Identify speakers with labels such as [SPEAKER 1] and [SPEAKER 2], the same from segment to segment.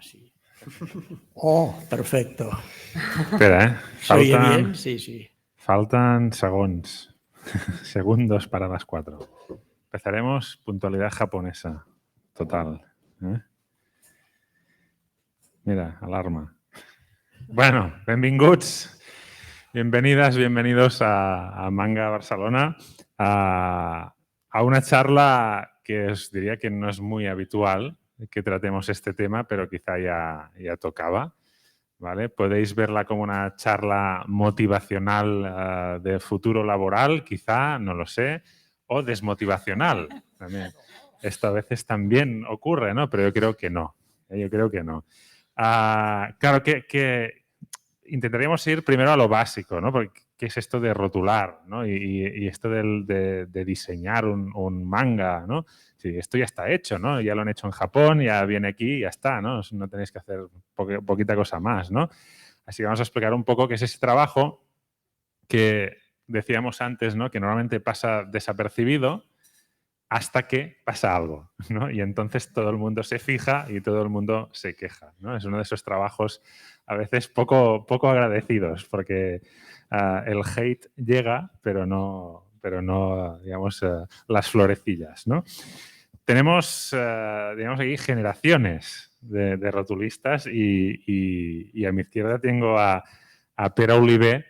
[SPEAKER 1] sí. Oh, perfecto.
[SPEAKER 2] Espera, ¿eh?
[SPEAKER 1] ¿Se oye bien? Sí, sí.
[SPEAKER 2] Faltan segundos para las 4. Empezaremos puntualidad japonesa. Total. ¿Eh? Mira, alarma. Bueno, benvinguts, bienvenidas, bienvenidos a Manga Barcelona, a una charla que os diría que no es muy habitual que tratemos este tema, pero quizá ya tocaba. ¿Vale? Podéis verla como una charla motivacional de futuro laboral, quizá, no lo sé, o desmotivacional. También. Esto a veces también ocurre, ¿no? Pero yo creo que no. Yo creo que no. Claro que intentaríamos ir primero a lo básico, ¿no? Porque, ¿qué es esto de rotular, ¿no? Y esto de diseñar un manga, ¿no? Sí, esto ya está hecho, ¿no? Ya lo han hecho en Japón, ya viene aquí y ya está, ¿no? No tenéis que hacer poquita cosa más, ¿no? Así que vamos a explicar un poco qué es ese trabajo que decíamos antes, ¿no? Que normalmente pasa desapercibido hasta que pasa algo, ¿no? Y entonces todo el mundo se fija y todo el mundo se queja, ¿no? Es uno de esos trabajos a veces poco agradecidos porque el hate llega, pero no digamos, las florecillas, ¿no? Tenemos, digamos, aquí generaciones de rotulistas y a mi izquierda tengo a Pere Oliver,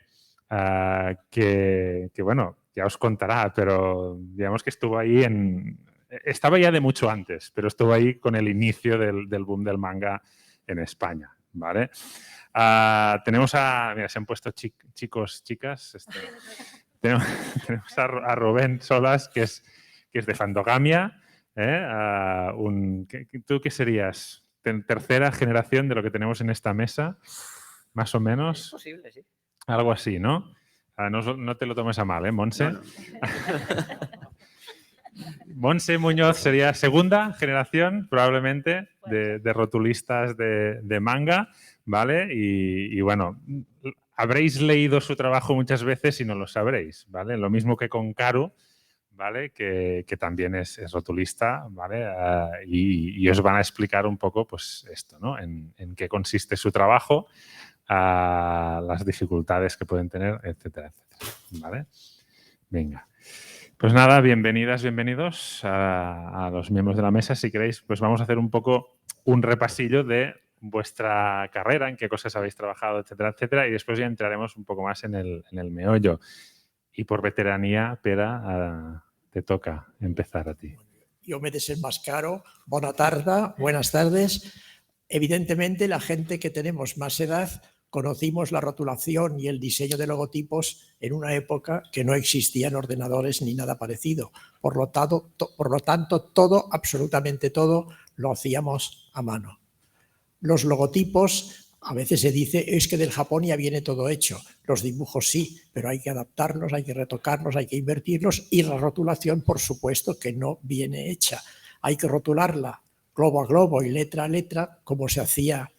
[SPEAKER 2] que, bueno, ya os contará, pero digamos que estuvo ahí estaba ya de mucho antes, pero estuvo ahí con el inicio del boom del manga en España, ¿vale? Tenemos mira, se han puesto chicos, chicas. Tenemos a Rubén Solas, que es de Fandogamia. ¿Tú qué serías? ¿Tercera generación de lo que tenemos en esta mesa? Más o menos.
[SPEAKER 3] Es posible, sí.
[SPEAKER 2] Algo así, ¿no? No te lo tomes a mal, ¿eh, Monse?
[SPEAKER 3] No.
[SPEAKER 2] Monse Muñoz sería segunda generación, probablemente, de rotulistas de manga, ¿vale? Y bueno, habréis leído su trabajo muchas veces y no lo sabréis, ¿vale? Lo mismo que con Karu, ¿vale? Que también es rotulista, ¿vale? Y os van a explicar un poco, pues, esto, ¿no? En qué consiste su trabajo, las dificultades que pueden tener, etcétera, etcétera, ¿vale? Venga. Pues nada, bienvenidas, bienvenidos a los miembros de la mesa. Si queréis, pues vamos a hacer un poco un repasillo de vuestra carrera, en qué cosas habéis trabajado, etcétera, etcétera, y después ya entraremos un poco más en el meollo. Y por veteranía, Pere, te toca empezar a ti.
[SPEAKER 1] Yo me desenmascaro. Buenas tardes. Evidentemente, la gente que tenemos más edad conocimos la rotulación y el diseño de logotipos en una época que no existían ordenadores ni nada parecido. Por lo tanto, todo, absolutamente todo, lo hacíamos a mano. Los logotipos, a veces se dice, es que del Japón ya viene todo hecho. Los dibujos sí, pero hay que adaptarlos, hay que retocarlos, hay que invertirlos, y la rotulación, por supuesto, que no viene hecha. Hay que rotularla globo a globo y letra a letra, como se hacía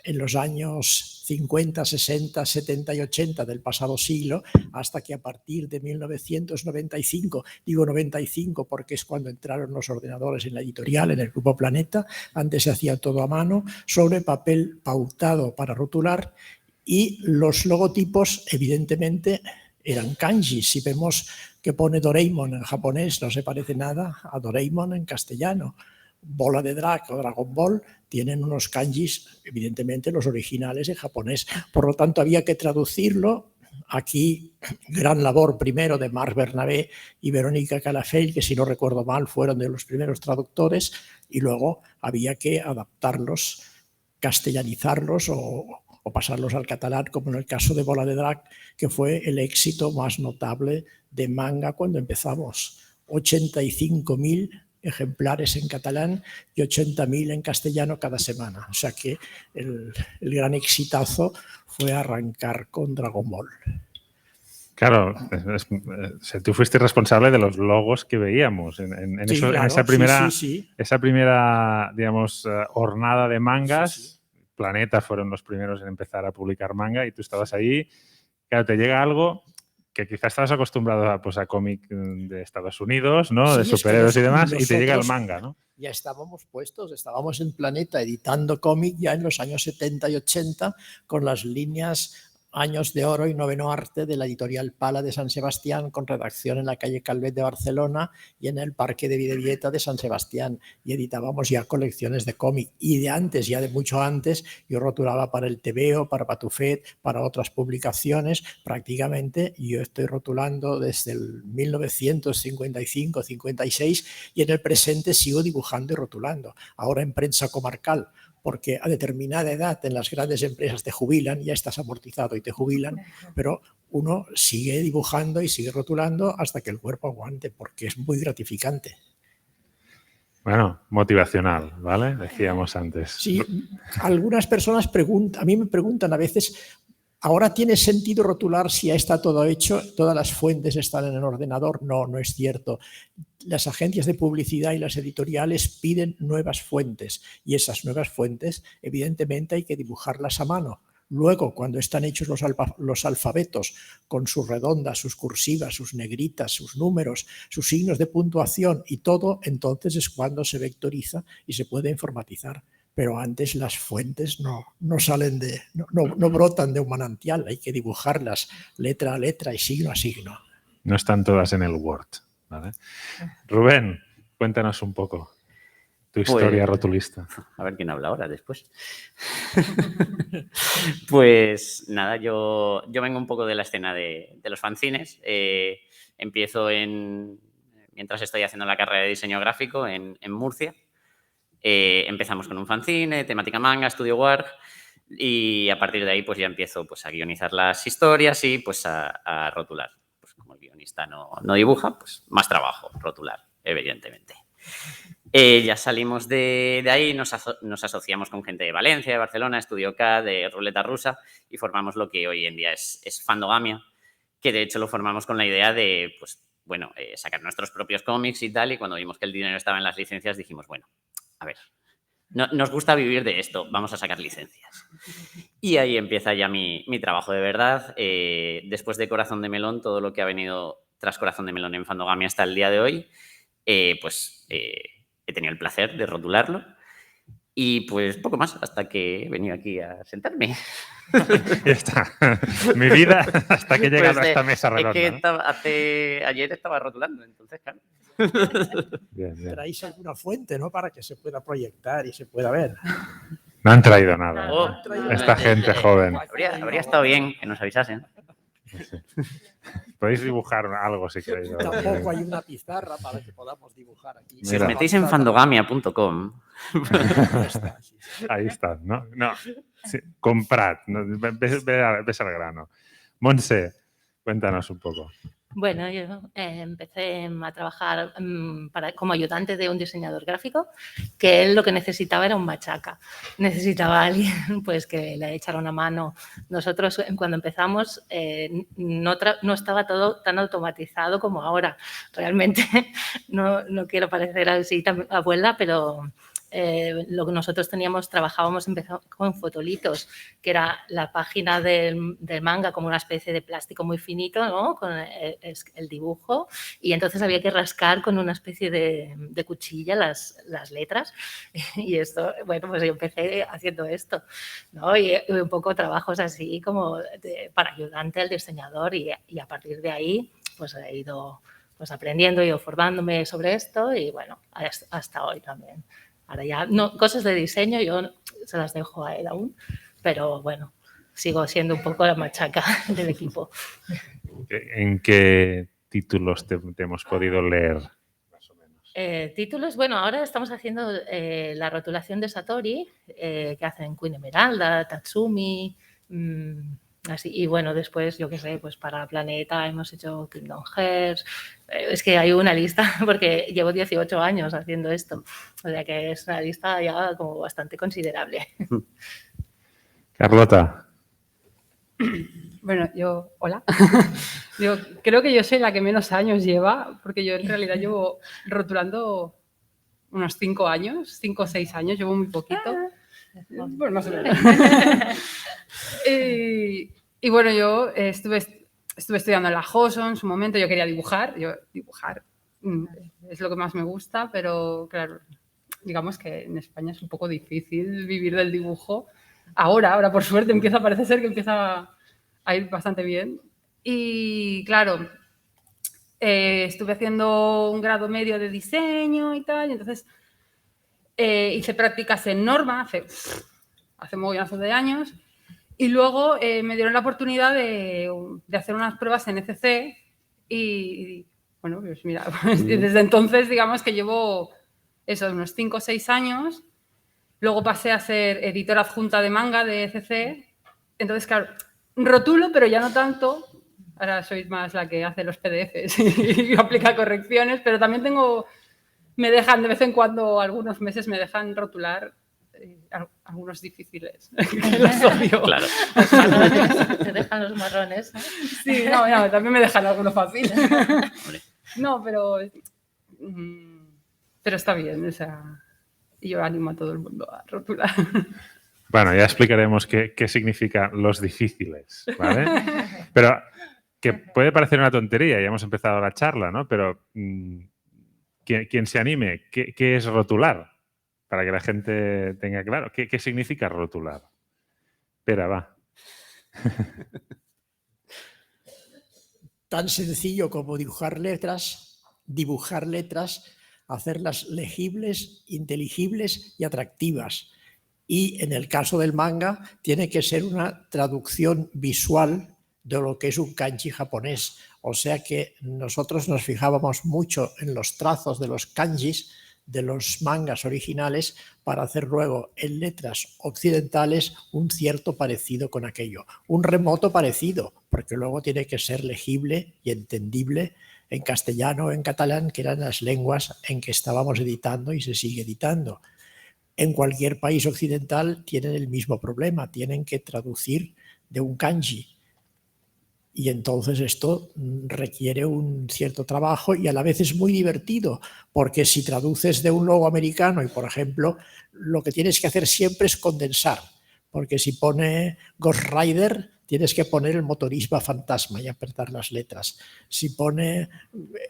[SPEAKER 1] en los años 50, 60, 70 y 80 del pasado siglo, hasta que a partir de 1995, digo 95 porque es cuando entraron los ordenadores en la editorial, en el Grupo Planeta. Antes se hacía todo a mano, sobre papel pautado para rotular, y los logotipos, evidentemente, eran kanji. Si vemos que pone Doraemon en japonés, no se parece nada a Doraemon en castellano. Bola de Drag o Dragon Ball tienen unos kanjis, evidentemente los originales en japonés. Por lo tanto, había que traducirlo. Aquí, gran labor primero de Marc Bernabé y Verónica Calafell, que si no recuerdo mal fueron de los primeros traductores, y luego había que adaptarlos, castellanizarlos o pasarlos al catalán, como en el caso de Bola de Drag, que fue el éxito más notable de manga cuando empezamos. 85.000 ejemplares en catalán y 80.000 en castellano cada semana. O sea que el gran exitazo fue arrancar con Dragon Ball.
[SPEAKER 2] Claro, tú fuiste responsable de los logos que veíamos en esa primera, digamos, hornada de mangas. Sí. Planeta fueron los primeros en empezar a publicar manga y tú estabas ahí. Claro, te llega algo que quizás estás acostumbrado a cómic de Estados Unidos, ¿no?
[SPEAKER 1] Sí,
[SPEAKER 2] De
[SPEAKER 1] es que
[SPEAKER 2] superhéroes y demás, y te llega el
[SPEAKER 1] nosotros
[SPEAKER 2] manga, ¿no?
[SPEAKER 1] ya estábamos puestos, estábamos en Planeta editando cómic ya en los años 70 y 80 con las líneas Años de Oro y Noveno Arte de la editorial Pala de San Sebastián, con redacción en la calle Calvet de Barcelona y en el Parque de Videvieta de San Sebastián, y editábamos ya colecciones de cómic. Y de antes, ya de mucho antes, yo rotulaba para el TVO, para Patufet, para otras publicaciones. Prácticamente yo estoy rotulando desde el 1955-56 y en el presente sigo dibujando y rotulando. Ahora en prensa comarcal, porque a determinada edad en las grandes empresas te jubilan, ya estás amortizado y te jubilan, pero uno sigue dibujando y sigue rotulando hasta que el cuerpo aguante, porque es muy gratificante.
[SPEAKER 2] Bueno, motivacional, ¿vale? Decíamos antes.
[SPEAKER 1] Sí, algunas personas a mí me preguntan a veces, ¿ahora tiene sentido rotular si ya está todo hecho? ¿Todas las fuentes están en el ordenador? No, no es cierto. Las agencias de publicidad y las editoriales piden nuevas fuentes, y esas nuevas fuentes evidentemente hay que dibujarlas a mano. Luego, cuando están hechos los alfabetos con sus redondas, sus cursivas, sus negritas, sus números, sus signos de puntuación y todo, entonces es cuando se vectoriza y se puede informatizar. Pero antes las fuentes no salen no brotan de un manantial, hay que dibujarlas letra a letra y signo a signo.
[SPEAKER 2] No están todas en el Word, ¿vale? Rubén, cuéntanos un poco tu historia rotulista.
[SPEAKER 3] A ver quién habla ahora después. Pues nada, yo vengo un poco de la escena de los fanzines. Empiezo mientras estoy haciendo la carrera de diseño gráfico en Murcia. Empezamos con un fanzine, temática manga, estudio Warg, y a partir de ahí pues ya empiezo pues, a guionizar las historias y pues a rotular. Pues como el guionista no dibuja, pues más trabajo rotular, evidentemente. Ya salimos de ahí, nos asociamos con gente de Valencia, de Barcelona, Estudio K, de Ruleta Rusa, y formamos lo que hoy en día es Fandogamia, que de hecho lo formamos con la idea de, pues, bueno, sacar nuestros propios cómics y tal, y cuando vimos que el dinero estaba en las licencias dijimos, bueno, a ver, nos gusta vivir de esto, vamos a sacar licencias. Y ahí empieza ya mi trabajo de verdad. Después de Corazón de Melón, todo lo que ha venido tras Corazón de Melón en Fandogamia hasta el día de hoy, he tenido el placer de rotularlo. Y pues poco más, hasta que he venido aquí a sentarme.
[SPEAKER 2] Ya está. Mi vida hasta que he llegado a esta mesa redonda.
[SPEAKER 3] Es que ayer estaba rotulando, entonces, claro.
[SPEAKER 2] Bien.
[SPEAKER 1] Traéis alguna fuente, ¿no? Para que se pueda proyectar y se pueda ver.
[SPEAKER 2] No han traído nada.
[SPEAKER 3] Oh,
[SPEAKER 2] Esta gente joven.
[SPEAKER 3] Habría estado bien que nos avisasen.
[SPEAKER 2] Sí. Podéis dibujar algo si queréis.
[SPEAKER 1] Tampoco hay una pizarra para que podamos dibujar aquí.
[SPEAKER 3] Si os metéis en fandogamia.com.
[SPEAKER 2] Ahí está, ¿no? Sí, comprad, ¿no? Ves al grano. Montse, cuéntanos un poco.
[SPEAKER 4] Bueno, yo empecé a trabajar como ayudante de un diseñador gráfico, que él lo que necesitaba era un machaca. Necesitaba a alguien pues, que le echara una mano. Nosotros, cuando empezamos, no estaba todo tan automatizado como ahora. Realmente, no quiero parecer así tan abuela, pero lo que nosotros trabajábamos con fotolitos, que era la página del manga como una especie de plástico muy finito, ¿no? Con el dibujo, y entonces había que rascar con una especie de cuchilla las letras, y esto, bueno, pues yo empecé haciendo esto, ¿no? Y un poco trabajos así como para ayudante al diseñador, y a partir de ahí pues he ido pues aprendiendo y formándome sobre esto, y bueno, hasta hoy también. Ahora ya, cosas de diseño yo se las dejo a él aún, pero bueno, sigo siendo un poco la machaca del equipo.
[SPEAKER 2] ¿En qué títulos te hemos podido leer? Más o menos.
[SPEAKER 4] Títulos, bueno, ahora estamos haciendo la rotulación de Satori, que hacen Queen Emeralda, Tatsumi, así, y bueno, después, yo qué sé, pues para Planeta hemos hecho Kingdom Hearts. Es que hay una lista, porque llevo 18 años haciendo esto, o sea que es una lista ya como bastante considerable.
[SPEAKER 2] Carlota.
[SPEAKER 5] Bueno, hola. Yo creo que yo soy la que menos años lleva, porque yo en realidad llevo rotulando unos 5 o 6 años, llevo muy poquito. Bueno, más o menos. Y bueno, yo estuve estuve estudiando en la JOSO en su momento, yo quería dibujar, es lo que más me gusta, pero claro, digamos que en España es un poco difícil vivir del dibujo. Ahora por suerte parece ser que empieza a ir bastante bien. Y claro, estuve haciendo un grado medio de diseño y tal, y entonces hice prácticas en Norma hace mogollazo de años, y luego me dieron la oportunidad de hacer unas pruebas en ECC y bueno, pues mira, desde entonces digamos que llevo unos 5 o 6 años. Luego pasé a ser editora adjunta de manga de ECC. Entonces, claro, rotulo, pero ya no tanto. Ahora soy más la que hace los PDFs y aplica correcciones, pero también me dejan de vez en cuando, algunos meses me dejan rotular algunos difíciles. Que los odio.
[SPEAKER 3] Claro.
[SPEAKER 4] Te dejan los marrones, ¿no?
[SPEAKER 5] Sí, no, también me dejan alguno fácil. No, pero está bien, o sea, yo animo a todo el mundo a rotular.
[SPEAKER 2] Bueno, ya explicaremos qué significan los difíciles, ¿vale? Pero que puede parecer una tontería, ya hemos empezado la charla, ¿no? Pero quien se anime, ¿qué es rotular? Para que la gente tenga claro. ¿Qué significa rotular? Espera, va.
[SPEAKER 1] Tan sencillo como dibujar letras, hacerlas legibles, inteligibles y atractivas. Y en el caso del manga, tiene que ser una traducción visual de lo que es un kanji japonés. O sea que nosotros nos fijábamos mucho en los trazos de los kanjis de los mangas originales para hacer luego en letras occidentales un cierto parecido con aquello. Un remoto parecido, porque luego tiene que ser legible y entendible en castellano o en catalán, que eran las lenguas en que estábamos editando y se sigue editando. En cualquier país occidental tienen el mismo problema, tienen que traducir de un kanji. Y entonces esto requiere un cierto trabajo y a la vez es muy divertido, porque si traduces de un logo americano y, por ejemplo, lo que tienes que hacer siempre es condensar, porque si pone Ghost Rider, tienes que poner el motorista fantasma y apretar las letras. Si pone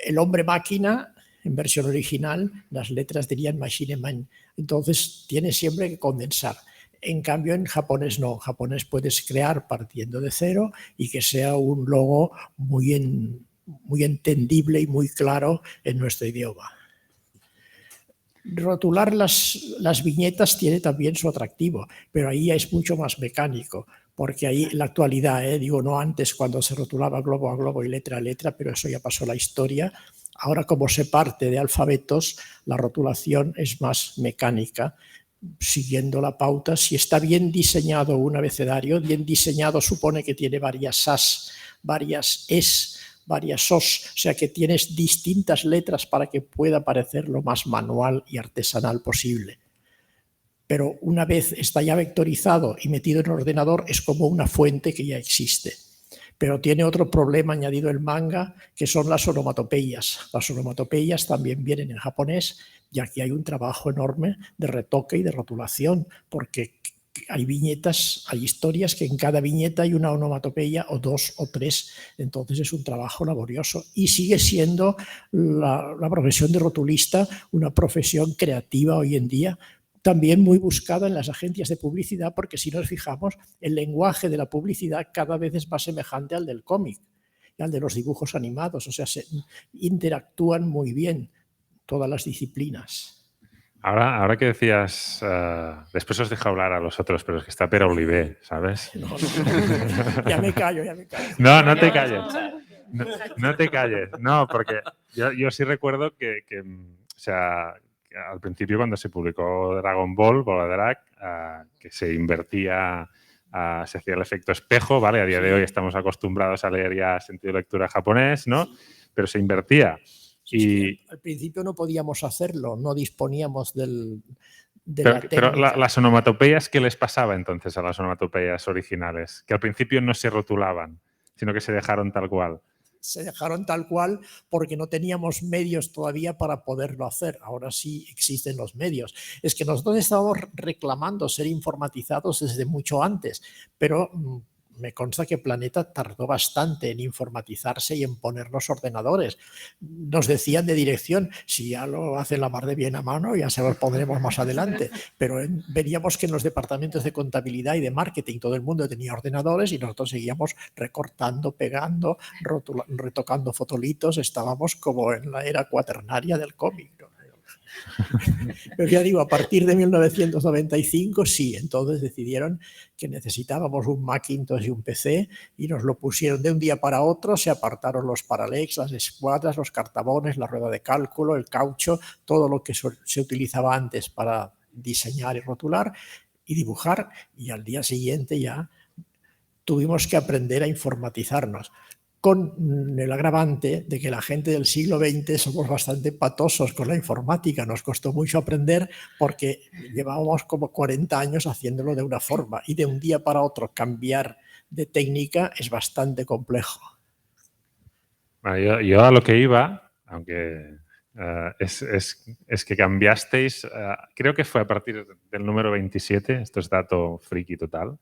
[SPEAKER 1] el hombre máquina, en versión original, las letras dirían Machine Man. Entonces tienes siempre que condensar. En cambio, en japonés no. En japonés puedes crear partiendo de cero y que sea un logo muy entendible y muy claro en nuestro idioma. Rotular las viñetas tiene también su atractivo, pero ahí ya es mucho más mecánico, porque ahí en la actualidad, digo no antes cuando se rotulaba globo a globo y letra a letra, pero eso ya pasó la historia. Ahora, como se parte de alfabetos, la rotulación es más mecánica, siguiendo la pauta. Si está bien diseñado un abecedario, bien diseñado supone que tiene varias as, varias es, varias os, o sea que tienes distintas letras para que pueda parecer lo más manual y artesanal posible. Pero una vez está ya vectorizado y metido en el ordenador, es como una fuente que ya existe. Pero tiene otro problema añadido el manga, que son las onomatopeyas. Las onomatopeyas también vienen en japonés, y aquí hay un trabajo enorme de retoque y de rotulación, porque hay viñetas, hay historias que en cada viñeta hay una onomatopeya o 2 o 3, entonces es un trabajo laborioso y sigue siendo la profesión de rotulista una profesión creativa hoy en día, también muy buscada en las agencias de publicidad, porque si nos fijamos, el lenguaje de la publicidad cada vez es más semejante al del cómic y al de los dibujos animados, o sea, se interactúan muy bien todas las disciplinas.
[SPEAKER 2] Ahora que decías, después os dejo hablar a los otros, pero es que está Pere Oliver, ¿sabes?
[SPEAKER 1] No. Ya me callo.
[SPEAKER 2] No te calles. No te calles. No, porque yo sí recuerdo que o sea, al principio cuando se publicó Dragon Ball, Bola Drag, que se invertía, se hacía el efecto espejo, ¿vale? A día de hoy estamos acostumbrados a leer ya sentido de lectura japonés, ¿no? Pero se invertía.
[SPEAKER 1] Sí, al principio no podíamos hacerlo, no disponíamos de
[SPEAKER 2] la técnica. Pero las onomatopeyas, ¿qué les pasaba entonces a las onomatopeyas originales? Que al principio no se rotulaban, sino que se dejaron tal cual.
[SPEAKER 1] Se dejaron tal cual porque no teníamos medios todavía para poderlo hacer. Ahora sí existen los medios. Es que nosotros estábamos reclamando ser informatizados desde mucho antes, pero me consta que Planeta tardó bastante en informatizarse y en poner los ordenadores. Nos decían de dirección, si ya lo hacen la mar de bien a mano, ya se los pondremos más adelante. Pero veríamos que en los departamentos de contabilidad y de marketing todo el mundo tenía ordenadores y nosotros seguíamos recortando, pegando, retocando fotolitos. Estábamos como en la era cuaternaria del cómic, ¿no? Pero ya digo, a partir de 1995 sí, entonces decidieron que necesitábamos un Macintosh y un PC y nos lo pusieron de un día para otro, se apartaron los Parallax, las escuadras, los cartabones, la rueda de cálculo, el caucho, todo lo que se utilizaba antes para diseñar y rotular y dibujar, y al día siguiente ya tuvimos que aprender a informatizarnos, con el agravante de que la gente del siglo XX somos bastante patosos con la informática. Nos costó mucho aprender porque llevábamos como 40 años haciéndolo de una forma y de un día para otro cambiar de técnica es bastante complejo.
[SPEAKER 2] Bueno, yo a lo que iba, aunque es que cambiasteis, creo que fue a partir del número 27, esto es dato friki total,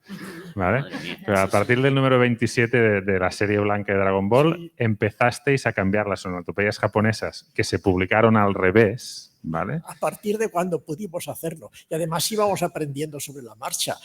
[SPEAKER 2] ¿vale? Pero a partir del número 27 de la serie blanca de Dragon Ball, empezasteis a cambiar las onomatopeyas japonesas que se publicaron al revés, ¿vale?
[SPEAKER 1] A partir de cuando pudimos hacerlo. Y además íbamos aprendiendo sobre la marcha.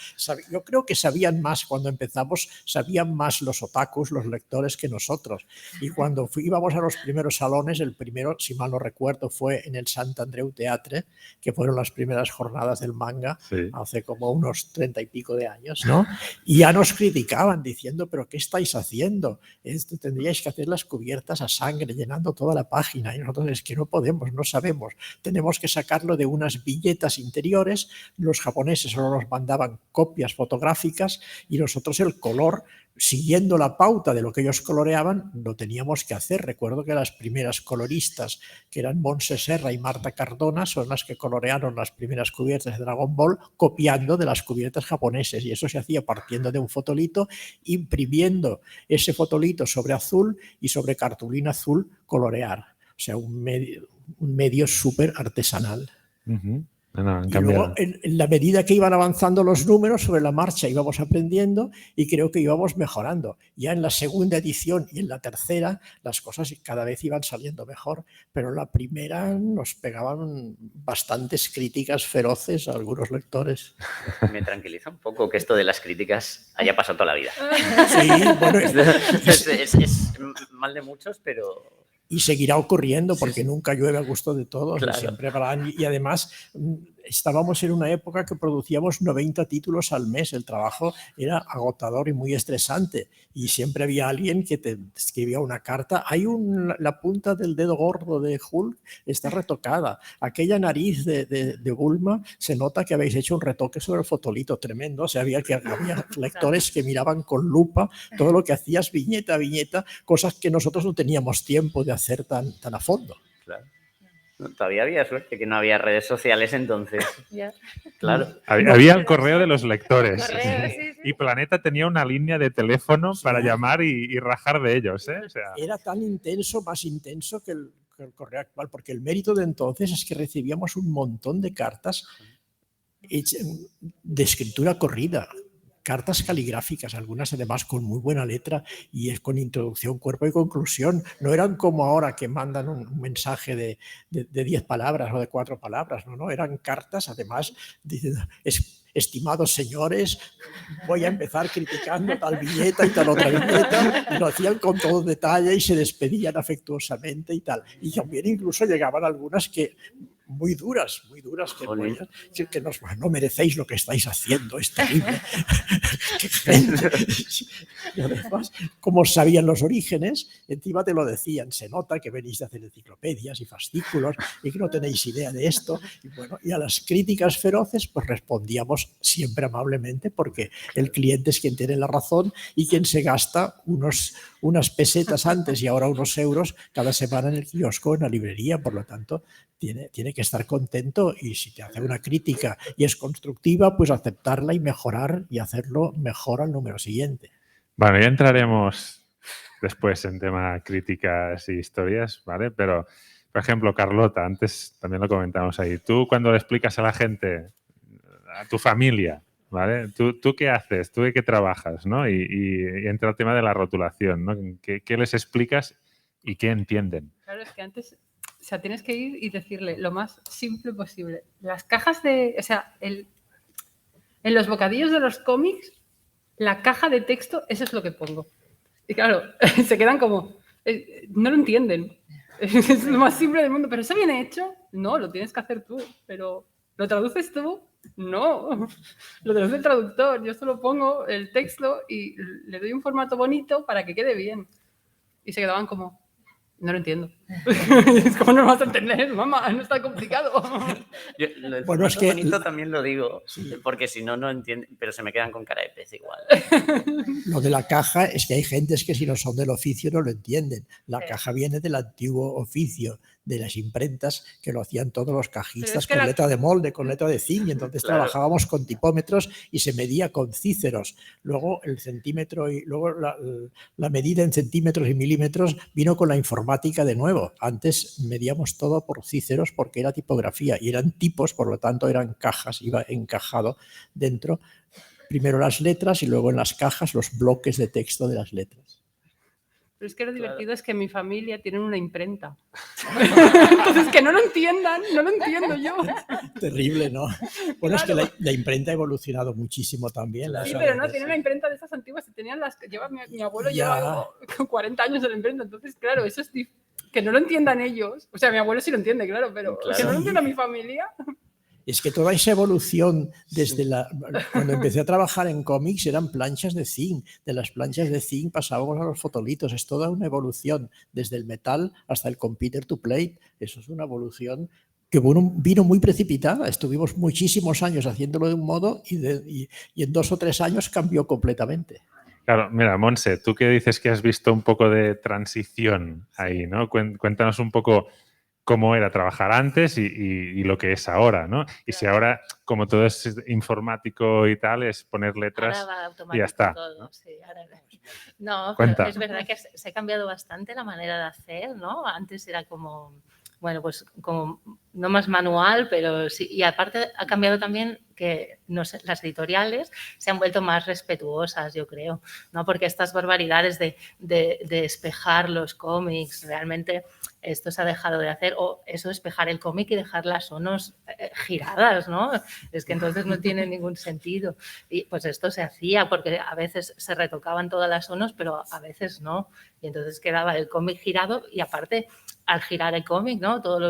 [SPEAKER 1] Yo creo que sabían más cuando empezamos, sabían más los otakus, los lectores, que nosotros. Y cuando íbamos a los primeros salones, el primero, si mal no recuerdo, fue en el Sant Andreu Teatre, que fueron las primeras jornadas del manga, sí, hace como unos 30 y pico de años, ¿no? Y ya nos criticaban diciendo, ¿pero qué estáis haciendo? Esto tendríais que hacer las cubiertas a sangre, llenando toda la página. Y nosotros es que no podemos, no sabemos. Tenemos que sacarlo de unas viñetas interiores. Los japoneses solo nos mandaban copias fotográficas y nosotros el color, siguiendo la pauta de lo que ellos coloreaban, lo teníamos que hacer. Recuerdo que las primeras coloristas, que eran Montse Serra y Marta Cardona, son las que colorearon las primeras cubiertas de Dragon Ball, copiando de las cubiertas japoneses, y eso se hacía partiendo de un fotolito, imprimiendo ese fotolito sobre azul y sobre cartulina azul colorear. O sea, un medio súper artesanal.
[SPEAKER 2] No,
[SPEAKER 1] y luego, en la medida que iban avanzando los números sobre la marcha, íbamos aprendiendo y creo que íbamos mejorando. Ya en la segunda edición y en la tercera las cosas cada vez iban saliendo mejor, pero la primera nos pegaban bastantes críticas feroces a algunos lectores.
[SPEAKER 3] Me tranquiliza un poco que esto de las críticas haya pasado toda la vida.
[SPEAKER 1] Sí, bueno,
[SPEAKER 3] es mal de muchos, pero...
[SPEAKER 1] Y seguirá ocurriendo porque sí, nunca llueve a gusto de todos.
[SPEAKER 3] Claro.
[SPEAKER 1] Siempre habrán, y además estábamos en una época que producíamos 90 títulos al mes. El trabajo era agotador y muy estresante. Y siempre había alguien que te escribía una carta. Hay la punta del dedo gordo de Hulk está retocada. Aquella nariz de Bulma se nota que habéis hecho un retoque sobre el fotolito tremendo. O sea, había lectores que miraban con lupa todo lo que hacías viñeta a viñeta, cosas que nosotros no teníamos tiempo de hacer tan a fondo.
[SPEAKER 3] Claro. Todavía había suerte que no había redes sociales entonces.
[SPEAKER 4] Yeah.
[SPEAKER 3] Claro.
[SPEAKER 2] Había el correo de los lectores.
[SPEAKER 4] Correo, sí, sí.
[SPEAKER 2] Y Planeta tenía una línea de teléfono para llamar y rajar de ellos, ¿eh? O sea,
[SPEAKER 1] era tan intenso, más intenso que el correo actual, porque el mérito de entonces es que recibíamos un montón de cartas de escritura corrida. Cartas caligráficas, algunas además con muy buena letra y es con introducción, cuerpo y conclusión. No eran como ahora que mandan un mensaje de 10 palabras o de 4 palabras, no, eran cartas además diciendo, estimados señores, voy a empezar criticando tal viñeta y tal otra viñeta, y lo hacían con todo detalle y se despedían afectuosamente y tal. Y también incluso llegaban algunas que muy duras, que no merecéis lo que estáis haciendo, es terrible. Y además, como sabían los orígenes, encima te lo decían, se nota que venís de hacer enciclopedias y fascículos y que no tenéis idea de esto. Y bueno, y a las críticas feroces pues respondíamos siempre amablemente, porque el cliente es quien tiene la razón y quien se gasta unas pesetas antes y ahora unos euros cada semana en el kiosco, en la librería. Por lo tanto, tiene que estar contento, y si te hace una crítica y es constructiva, pues aceptarla y mejorar y hacerlo mejor al número siguiente.
[SPEAKER 2] Bueno, ya entraremos después en tema críticas y historias, ¿vale? Pero, por ejemplo, Carlota, antes también lo comentamos ahí. Tú cuando le explicas a la gente, a tu familia, ¿vale? ¿Tú qué haces? ¿Tú de qué trabajas? ¿No? Y entra el tema de la rotulación, ¿no? ¿Qué les explicas y qué entienden?
[SPEAKER 5] Claro, es que antes, o sea, tienes que ir y decirle lo más simple posible. Las cajas de, o sea, en los bocadillos de los cómics, la caja de texto, eso es lo que pongo. Y claro, se quedan como, no lo entienden. Es lo más simple del mundo, pero ¿eso viene hecho? No, lo tienes que hacer tú, pero ¿lo traduces tú? No, lo traduce el traductor. Yo solo pongo el texto y le doy un formato bonito para que quede bien. Y se quedaban como, no lo entiendo. Es como no lo vas a entender, mamá, no es tan complicado.
[SPEAKER 3] Yo, lo del
[SPEAKER 1] Bueno, es
[SPEAKER 3] formato
[SPEAKER 1] que-
[SPEAKER 3] bonito también lo digo,
[SPEAKER 1] Sí.
[SPEAKER 3] porque si no, no entienden, pero se me quedan con cara de pez igual.
[SPEAKER 1] Lo de la caja es que hay gentes que si no son del oficio no lo entienden. La
[SPEAKER 4] Sí.
[SPEAKER 1] caja viene del antiguo oficio de las imprentas que lo hacían todos los cajistas
[SPEAKER 5] que
[SPEAKER 1] con
[SPEAKER 5] la-
[SPEAKER 1] letra de molde, con letra de zinc, y entonces
[SPEAKER 3] Claro.
[SPEAKER 1] trabajábamos con tipómetros y se medía con cíceros. Luego el centímetro y luego la medida en centímetros y milímetros vino con la informática de nuevo. Antes medíamos todo por cíceros porque era tipografía y eran tipos, por lo tanto eran cajas, iba encajado dentro. Primero las letras y luego en las cajas los bloques de texto de las letras.
[SPEAKER 5] Pero es que lo
[SPEAKER 3] Claro.
[SPEAKER 5] divertido es que mi familia tiene una imprenta. Entonces, que no lo entiendan, no lo entiendo yo.
[SPEAKER 1] Terrible, ¿no? Bueno, es que
[SPEAKER 5] Claro.
[SPEAKER 1] la imprenta ha evolucionado muchísimo también.
[SPEAKER 3] Claro.
[SPEAKER 5] Sí,
[SPEAKER 1] las
[SPEAKER 5] pero no,
[SPEAKER 1] aves,
[SPEAKER 5] tiene una imprenta de esas antiguas. Tenían las que lleva mi abuelo,
[SPEAKER 1] Ya.
[SPEAKER 5] lleva 40 años en la imprenta. Entonces, claro, eso es que no lo entiendan ellos. O sea, mi abuelo sí lo entiende, claro, pero
[SPEAKER 3] Claro.
[SPEAKER 5] que no lo entienda mi familia.
[SPEAKER 1] Es que toda esa evolución desde cuando empecé a trabajar en cómics eran planchas de zinc. De las planchas de zinc pasábamos a los fotolitos. Es toda una evolución desde el metal hasta el computer to plate. Eso es una evolución que vino muy precipitada. Estuvimos muchísimos años haciéndolo de un modo y en 2 o 3 años cambió completamente.
[SPEAKER 2] Claro, mira, Montse, tú que dices que has visto un poco de transición ahí, ¿no? Cuéntanos un poco cómo era trabajar antes y lo que es ahora, ¿no? Y si ahora, como todo es informático y tal, es poner letras
[SPEAKER 4] Ahora va
[SPEAKER 2] y
[SPEAKER 4] automático
[SPEAKER 2] ya está,
[SPEAKER 4] todo,
[SPEAKER 2] ¿no?
[SPEAKER 4] sí, no,
[SPEAKER 2] Cuenta.
[SPEAKER 4] pero es verdad que se ha cambiado bastante la manera de hacer, ¿no? Antes era como, bueno, pues como no más manual, pero sí, y aparte ha cambiado también que no sé, las editoriales se han vuelto más respetuosas, yo creo, ¿no? Porque estas barbaridades de espejar los cómics, realmente esto se ha dejado de hacer, o eso, espejar el cómic y dejar las sonos giradas, ¿no? Es que entonces no tiene ningún sentido. Y pues esto se hacía porque a veces se retocaban todas las sonos, pero a veces no. Y entonces quedaba el cómic girado y aparte, al girar el cómic, ¿no? Toda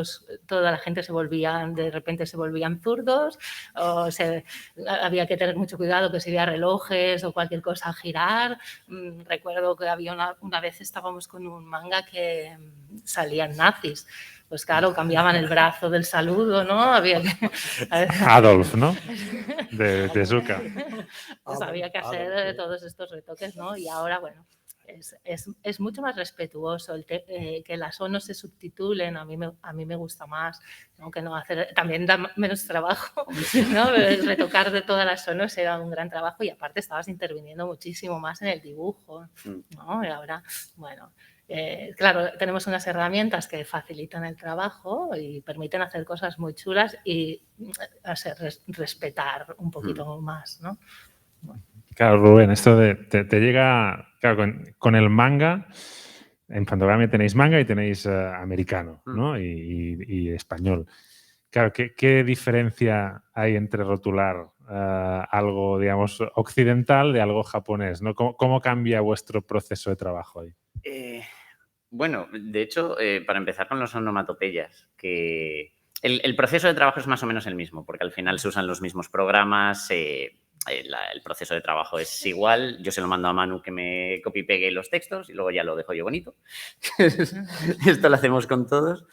[SPEAKER 4] la gente de repente se volvían zurdos, o había que tener mucho cuidado que si había relojes o cualquier cosa a girar. Recuerdo que había una vez estábamos con un manga que salían nazis. Pues claro, cambiaban el brazo del saludo, ¿no? Había que...
[SPEAKER 2] Adolf, ¿no? De Tezuka.
[SPEAKER 4] Pues había que hacer todos estos retoques, ¿no? Y ahora, bueno, es mucho más respetuoso que las O no se subtitulen, a mí me gusta más, ¿no? Que no hacer, también da menos trabajo, ¿no? Retocar de todas las sonos era un gran trabajo y aparte estabas interviniendo muchísimo más en el dibujo, ¿no? Y ahora, bueno, claro, tenemos unas herramientas que facilitan el trabajo y permiten hacer cosas muy chulas y respetar un poquito más, ¿no?
[SPEAKER 2] Claro, Rubén, esto te llega, claro, con el manga, en Fantogamia tenéis manga y tenéis americano, ¿no? Y español. Claro, ¿qué diferencia hay entre rotular algo, digamos, occidental de algo japonés, ¿no? ¿Cómo cambia vuestro proceso de trabajo ahí?
[SPEAKER 3] Bueno, de hecho, para empezar con los onomatopeyas, que el proceso de trabajo es más o menos el mismo, porque al final se usan los mismos programas, el proceso de trabajo es igual. Yo se lo mando a Manu que me copy-pegue los textos y luego ya lo dejo yo bonito. Esto lo hacemos con todos.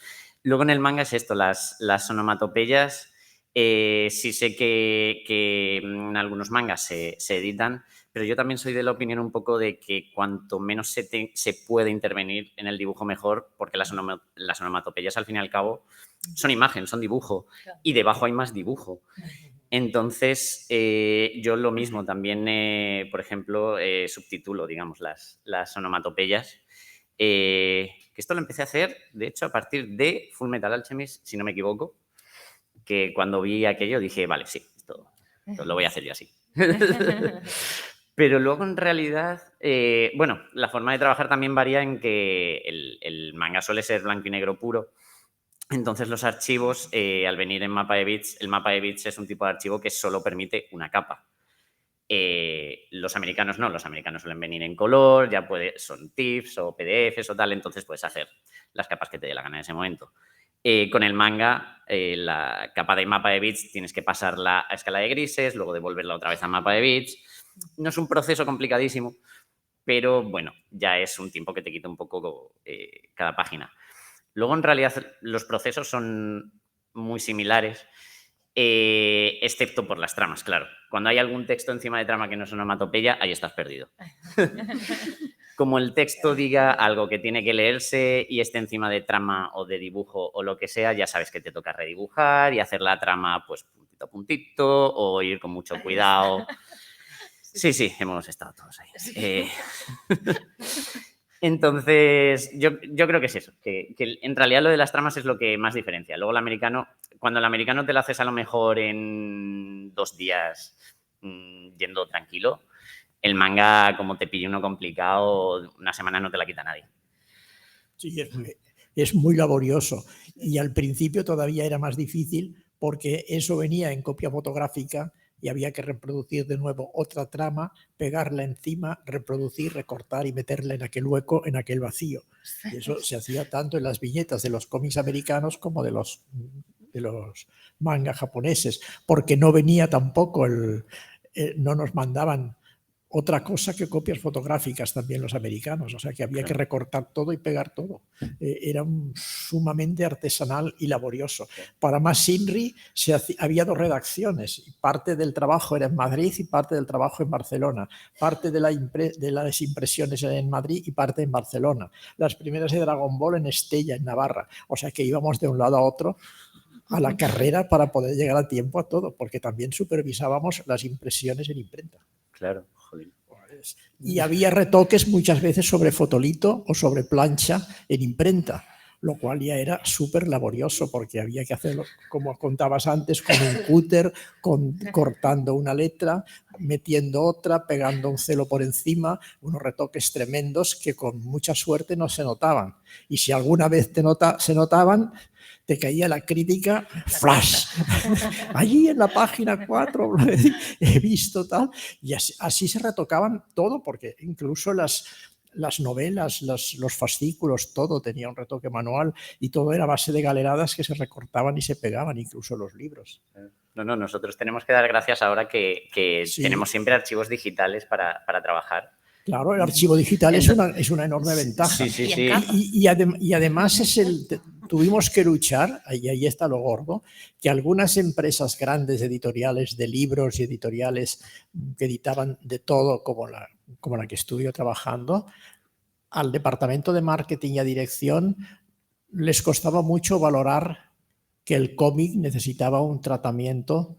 [SPEAKER 3] Luego en el manga es esto, las onomatopeyas. Sí sé que en algunos mangas se editan, pero yo también soy de la opinión un poco de que cuanto menos se puede intervenir en el dibujo mejor, porque las onomatopeyas al fin y al cabo son imagen, son dibujo, y debajo hay más dibujo. Entonces, yo lo mismo, también, por ejemplo, subtitulo, digamos, las onomatopeyas. Que esto lo empecé a hacer, de hecho, a partir de Fullmetal Alchemist, si no me equivoco, que cuando vi aquello dije, vale, sí, esto lo voy a hacer yo así. Pero luego, en realidad, bueno, la forma de trabajar también varía en que el manga suele ser blanco y negro puro. Entonces, los archivos, al venir en mapa de bits, el mapa de bits es un tipo de archivo que solo permite una capa. Los americanos no, los americanos suelen venir en color, ya son TIFFs o PDFs o tal, entonces puedes hacer las capas que te dé la gana en ese momento. Con el manga, la capa de mapa de bits tienes que pasarla a escala de grises, luego devolverla otra vez a mapa de bits. No es un proceso complicadísimo, pero bueno, ya es un tiempo que te quita un poco cada página. Luego, en realidad, los procesos son muy similares, excepto por las tramas, claro. Cuando hay algún texto encima de trama que no es onomatopeya, ahí estás perdido. Como el texto diga algo que tiene que leerse y esté encima de trama o de dibujo o lo que sea, ya sabes que te toca redibujar y hacer la trama pues puntito a puntito o ir con mucho cuidado. Sí, hemos estado todos ahí. Entonces, yo creo que es eso, que en realidad lo de las tramas es lo que más diferencia. Luego cuando el americano te lo haces a lo mejor en 2 días yendo tranquilo, el manga, como te pille uno complicado, una semana no te la quita nadie.
[SPEAKER 1] Sí, es muy laborioso. Y al principio todavía era más difícil porque eso venía en copia fotográfica y había que reproducir de nuevo otra trama, pegarla encima, reproducir, recortar y meterla en aquel hueco, en aquel vacío. Y eso se hacía tanto en las viñetas de los cómics americanos como de los mangas japoneses, porque no venía tampoco no nos mandaban otra cosa que copias fotográficas también los americanos, o sea que había que recortar todo y pegar todo. Era sumamente artesanal y laborioso. Para más Inri había 2 redacciones, parte del trabajo era en Madrid y parte del trabajo en Barcelona, parte de las impresiones en Madrid y parte en Barcelona. Las primeras de Dragon Ball en Estella, en Navarra, o sea que íbamos de un lado a otro a la carrera para poder llegar a tiempo a todo, porque también supervisábamos las impresiones en imprenta.
[SPEAKER 3] Claro, joder.
[SPEAKER 1] Y había retoques muchas veces sobre fotolito o sobre plancha en imprenta, lo cual ya era súper laborioso porque había que hacerlo, como contabas antes, con un cúter, cortando una letra, metiendo otra, pegando un celo por encima, unos retoques tremendos que con mucha suerte no se notaban. Y si alguna vez se notaban, te caía la crítica flash. Allí en la página 4 he visto tal. Y así se retocaban todo, porque incluso las novelas, los fascículos, todo tenía un retoque manual y todo era a base de galeradas que se recortaban y se pegaban, incluso los libros.
[SPEAKER 3] No, nosotros tenemos que dar gracias ahora que sí, tenemos siempre archivos digitales para trabajar.
[SPEAKER 1] Claro, el archivo digital es una enorme ventaja.
[SPEAKER 3] Sí.
[SPEAKER 1] Y además tuvimos que luchar, y ahí está lo gordo, que algunas empresas grandes editoriales de libros y editoriales que editaban de todo, como la que estuve trabajando, al departamento de marketing y a dirección les costaba mucho valorar que el cómic necesitaba un tratamiento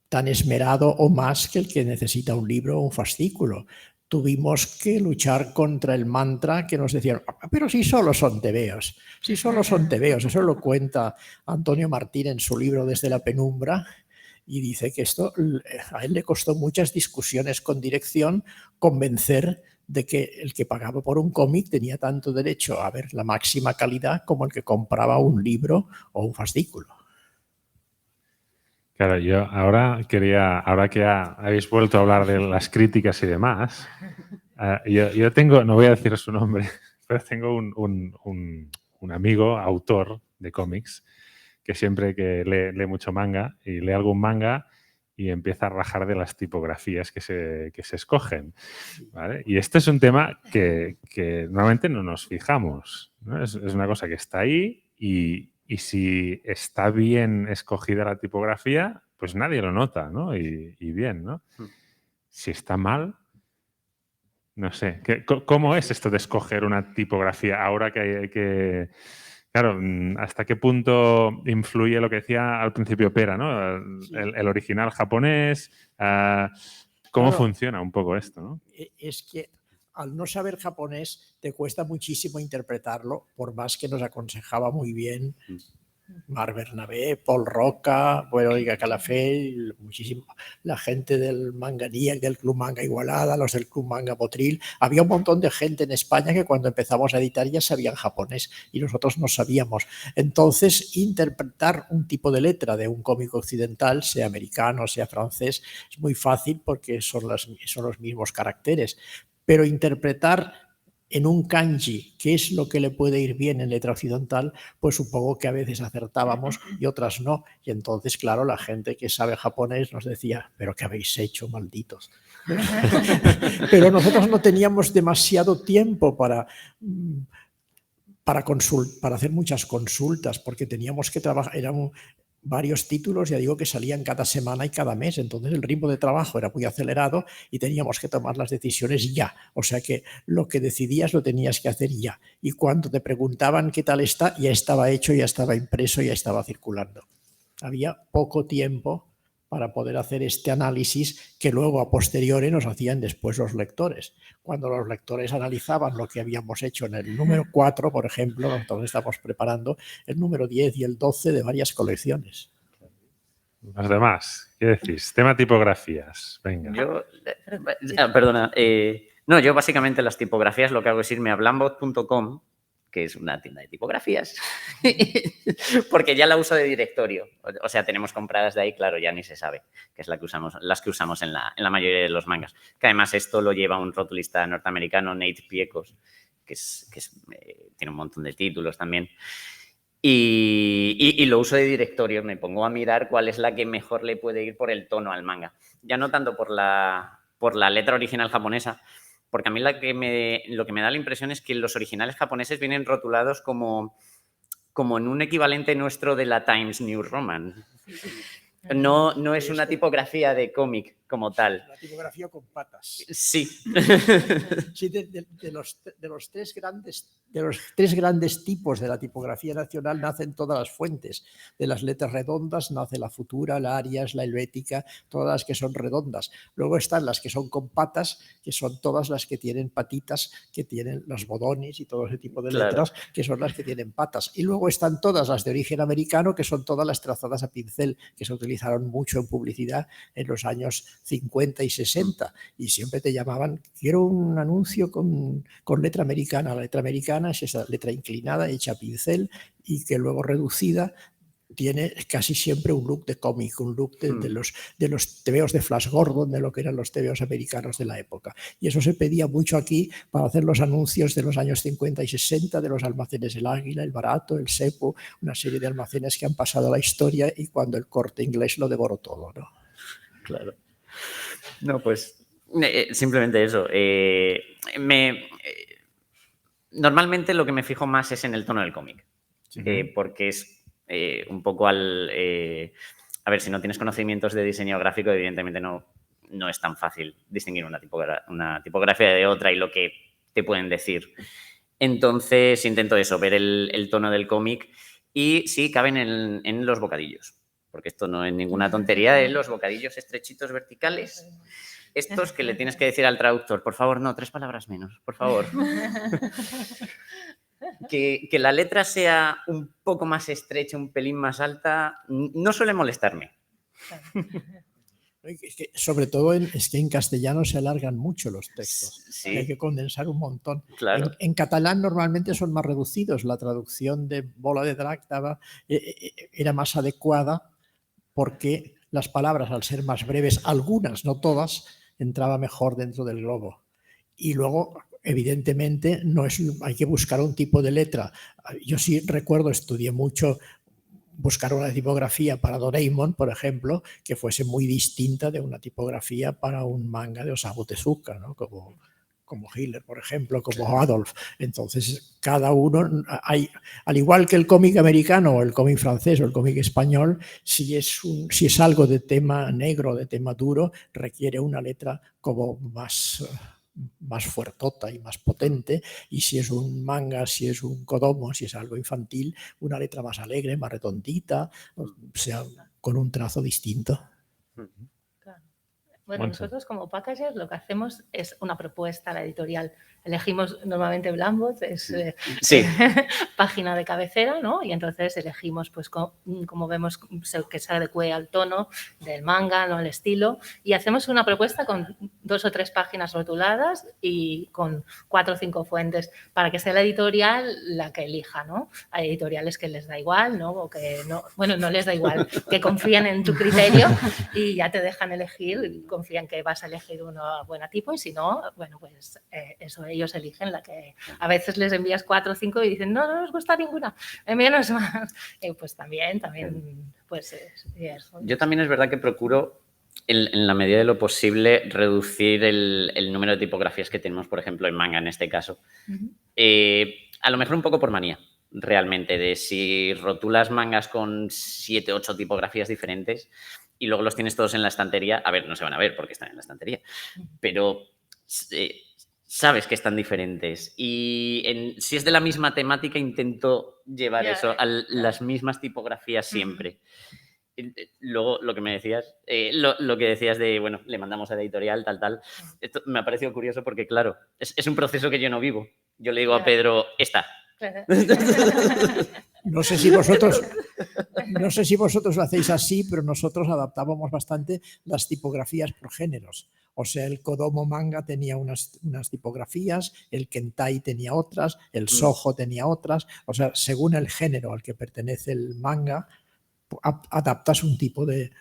[SPEAKER 1] tan esmerado o más que el que necesita un libro o un fascículo. Tuvimos que luchar contra el mantra que nos decían, pero si solo son tebeos, Eso lo cuenta Antonio Martín en su libro Desde la penumbra, y dice que esto a él le costó muchas discusiones con dirección convencer de que el que pagaba por un cómic tenía tanto derecho a ver la máxima calidad como el que compraba un libro o un fascículo.
[SPEAKER 2] Claro, yo ahora que habéis vuelto a hablar de las críticas y demás, yo tengo, no voy a decir su nombre, pero tengo un amigo, autor de cómics, que siempre que lee mucho manga y lee algún manga y empieza a rajar de las tipografías que se escogen, ¿vale? Y este es un tema que normalmente no nos fijamos, ¿no? Es una cosa que está ahí y si está bien escogida la tipografía, pues nadie lo nota, ¿no? Y bien, ¿no? Si está mal, no sé. ¿Cómo es esto de escoger una tipografía ahora que hay que... Claro, ¿hasta qué punto influye lo que decía al principio Pera, ¿no? El original japonés. ¿Cómo funciona un poco esto, ¿no?
[SPEAKER 1] Es que al no saber japonés te cuesta muchísimo interpretarlo, por más que nos aconsejaba muy bien Marc Bernabé, Paul Roca, Verónica Calafell, muchísimo, la gente del Manga NIAC, del Club Manga Igualada, los del Club Manga Motril. Había un montón de gente en España que cuando empezamos a editar ya sabían japonés y nosotros no sabíamos. Entonces, interpretar un tipo de letra de un cómic occidental, sea americano, sea francés, es muy fácil porque son los mismos caracteres. Pero interpretar en un kanji qué es lo que le puede ir bien en letra occidental, pues supongo que a veces acertábamos y otras no. Y entonces, claro, la gente que sabe japonés nos decía, ¿pero qué habéis hecho, malditos? Pero nosotros no teníamos demasiado tiempo para hacer muchas consultas, porque teníamos que trabajar, eran varios títulos, ya digo, que salían cada semana y cada mes, entonces el ritmo de trabajo era muy acelerado y teníamos que tomar las decisiones ya, o sea que lo que decidías lo tenías que hacer ya, y cuando te preguntaban qué tal está, ya estaba hecho, ya estaba impreso, ya estaba circulando. Había poco tiempo para poder hacer este análisis que luego a posteriori nos hacían después los lectores. Cuando los lectores analizaban lo que habíamos hecho en el número 4, por ejemplo, nosotros estamos preparando el número 10 y el 12 de varias colecciones.
[SPEAKER 2] Los demás, ¿qué decís? Tema tipografías, venga.
[SPEAKER 3] Yo, perdona, no, yo básicamente las tipografías lo que hago es irme a blambot.com, que es una tienda de tipografías, porque ya la uso de directorio. O sea, tenemos compradas de ahí, claro, ya ni se sabe, que es las que usamos en la mayoría de los mangas. Que además esto lo lleva un rotulista norteamericano, Nate Piekos, que tiene un montón de títulos también. Y lo uso de directorio, me pongo a mirar cuál es la que mejor le puede ir por el tono al manga. Ya no tanto por la letra original japonesa, porque a mí lo que me da la impresión es que los originales japoneses vienen rotulados como en un equivalente nuestro de la Times New Roman. No es una tipografía de cómic como tal.
[SPEAKER 1] La tipografía con patas.
[SPEAKER 3] Sí.
[SPEAKER 1] Sí, de los tres grandes tipos de la tipografía nacional nacen todas las fuentes. De las letras redondas nace la Futura, la Arias, la Helvética, todas las que son redondas. Luego están las que son con patas, que son todas las que tienen patitas, que tienen los bodones y todo ese tipo de letras, claro, que son las que tienen patas. Y luego están todas las de origen americano, que son todas las trazadas a pincel, que se utilizaron mucho en publicidad en los años 50 y 60, y siempre te llamaban, quiero un anuncio con letra americana. La letra americana es esa letra inclinada, hecha a pincel y que luego reducida tiene casi siempre un look de cómic, un look de los tebeos de Flash Gordon, de lo que eran los tebeos americanos de la época. Y eso se pedía mucho aquí para hacer los anuncios de los años 50 y 60, de los almacenes El Águila, El Barato, El Sepo, una serie de almacenes que han pasado a la historia y cuando el Corte Inglés lo devoró todo, ¿no?
[SPEAKER 3] Claro. No, pues simplemente eso. Normalmente lo que me fijo más es en el tono del cómic, porque es un poco a ver, si no tienes conocimientos de diseño gráfico, evidentemente no es tan fácil distinguir una tipografía de otra y lo que te pueden decir. Entonces intento eso, ver el tono del cómic y sí caben en los bocadillos. Porque esto no es ninguna tontería, de los bocadillos estrechitos verticales, estos que le tienes que decir al traductor, por favor, no, 3 palabras menos, por favor. Que la letra sea un poco más estrecha, un pelín más alta, no suele molestarme.
[SPEAKER 1] Es que, sobre todo es que en castellano se alargan mucho los textos,
[SPEAKER 3] sí.
[SPEAKER 1] Hay que condensar un montón.
[SPEAKER 3] Claro.
[SPEAKER 1] En catalán normalmente son más reducidos, la traducción de Bola de Drac era más adecuada porque las palabras, al ser más breves, algunas, no todas, entraba mejor dentro del globo. Y luego, evidentemente, hay que buscar un tipo de letra. Yo sí recuerdo, estudié mucho, buscar una tipografía para Doraemon, por ejemplo, que fuese muy distinta de una tipografía para un manga de Osamu Tezuka, ¿no? Como Hitler, por ejemplo, como Adolf. Entonces, cada uno, al igual que el cómic americano o el cómic francés o el cómic español, si es algo de tema negro, de tema duro, requiere una letra como más fuertota y más potente, y si es un manga, si es un kodomo, si es algo infantil, una letra más alegre, más redondita, o sea, con un trazo distinto.
[SPEAKER 4] Bueno,
[SPEAKER 2] Montse.
[SPEAKER 4] nosotros como packagers lo que hacemos es una propuesta a la editorial. Elegimos normalmente Blambot, es
[SPEAKER 3] Sí.
[SPEAKER 4] página de cabecera, ¿no? Y entonces elegimos, pues, como vemos, que se adecue al tono del manga, ¿no? Al estilo. Y hacemos una propuesta con 2 o 3 páginas rotuladas y con 4 o 5 fuentes para que sea la editorial la que elija, ¿no? Hay editoriales que les da igual, ¿no? O que no, bueno, no les da igual, que confían en tu criterio y ya te dejan elegir, confían que vas a elegir una buena tipo y si no, bueno, pues eso ellos eligen la que a veces les envías 4 o 5 y dicen no nos gusta ninguna, envíanos más. Pues también, pues eso.
[SPEAKER 3] Yo también es verdad que procuro, en la medida de lo posible, reducir el número de tipografías que tenemos, por ejemplo, en manga en este caso. A lo mejor un poco por manía, realmente, de si rotulas mangas con 7, 8 tipografías diferentes y luego los tienes todos en la estantería, a ver, no se van a ver porque están en la estantería, pero sabes que están diferentes. Y si es de la misma temática, intento llevar eso a las mismas tipografías siempre. Luego, lo que me decías, lo que decías de, bueno, le mandamos a la editorial, tal, esto me ha parecido curioso porque, claro, es un proceso que yo no vivo. Yo le digo a Pedro, esta.
[SPEAKER 1] No sé si vosotros lo hacéis así, pero nosotros adaptábamos bastante las tipografías por géneros. O sea, el Kodomo manga tenía unas tipografías, el Kentai tenía otras, el Shoujo tenía otras. O sea, según el género al que pertenece el manga, adaptas un tipo de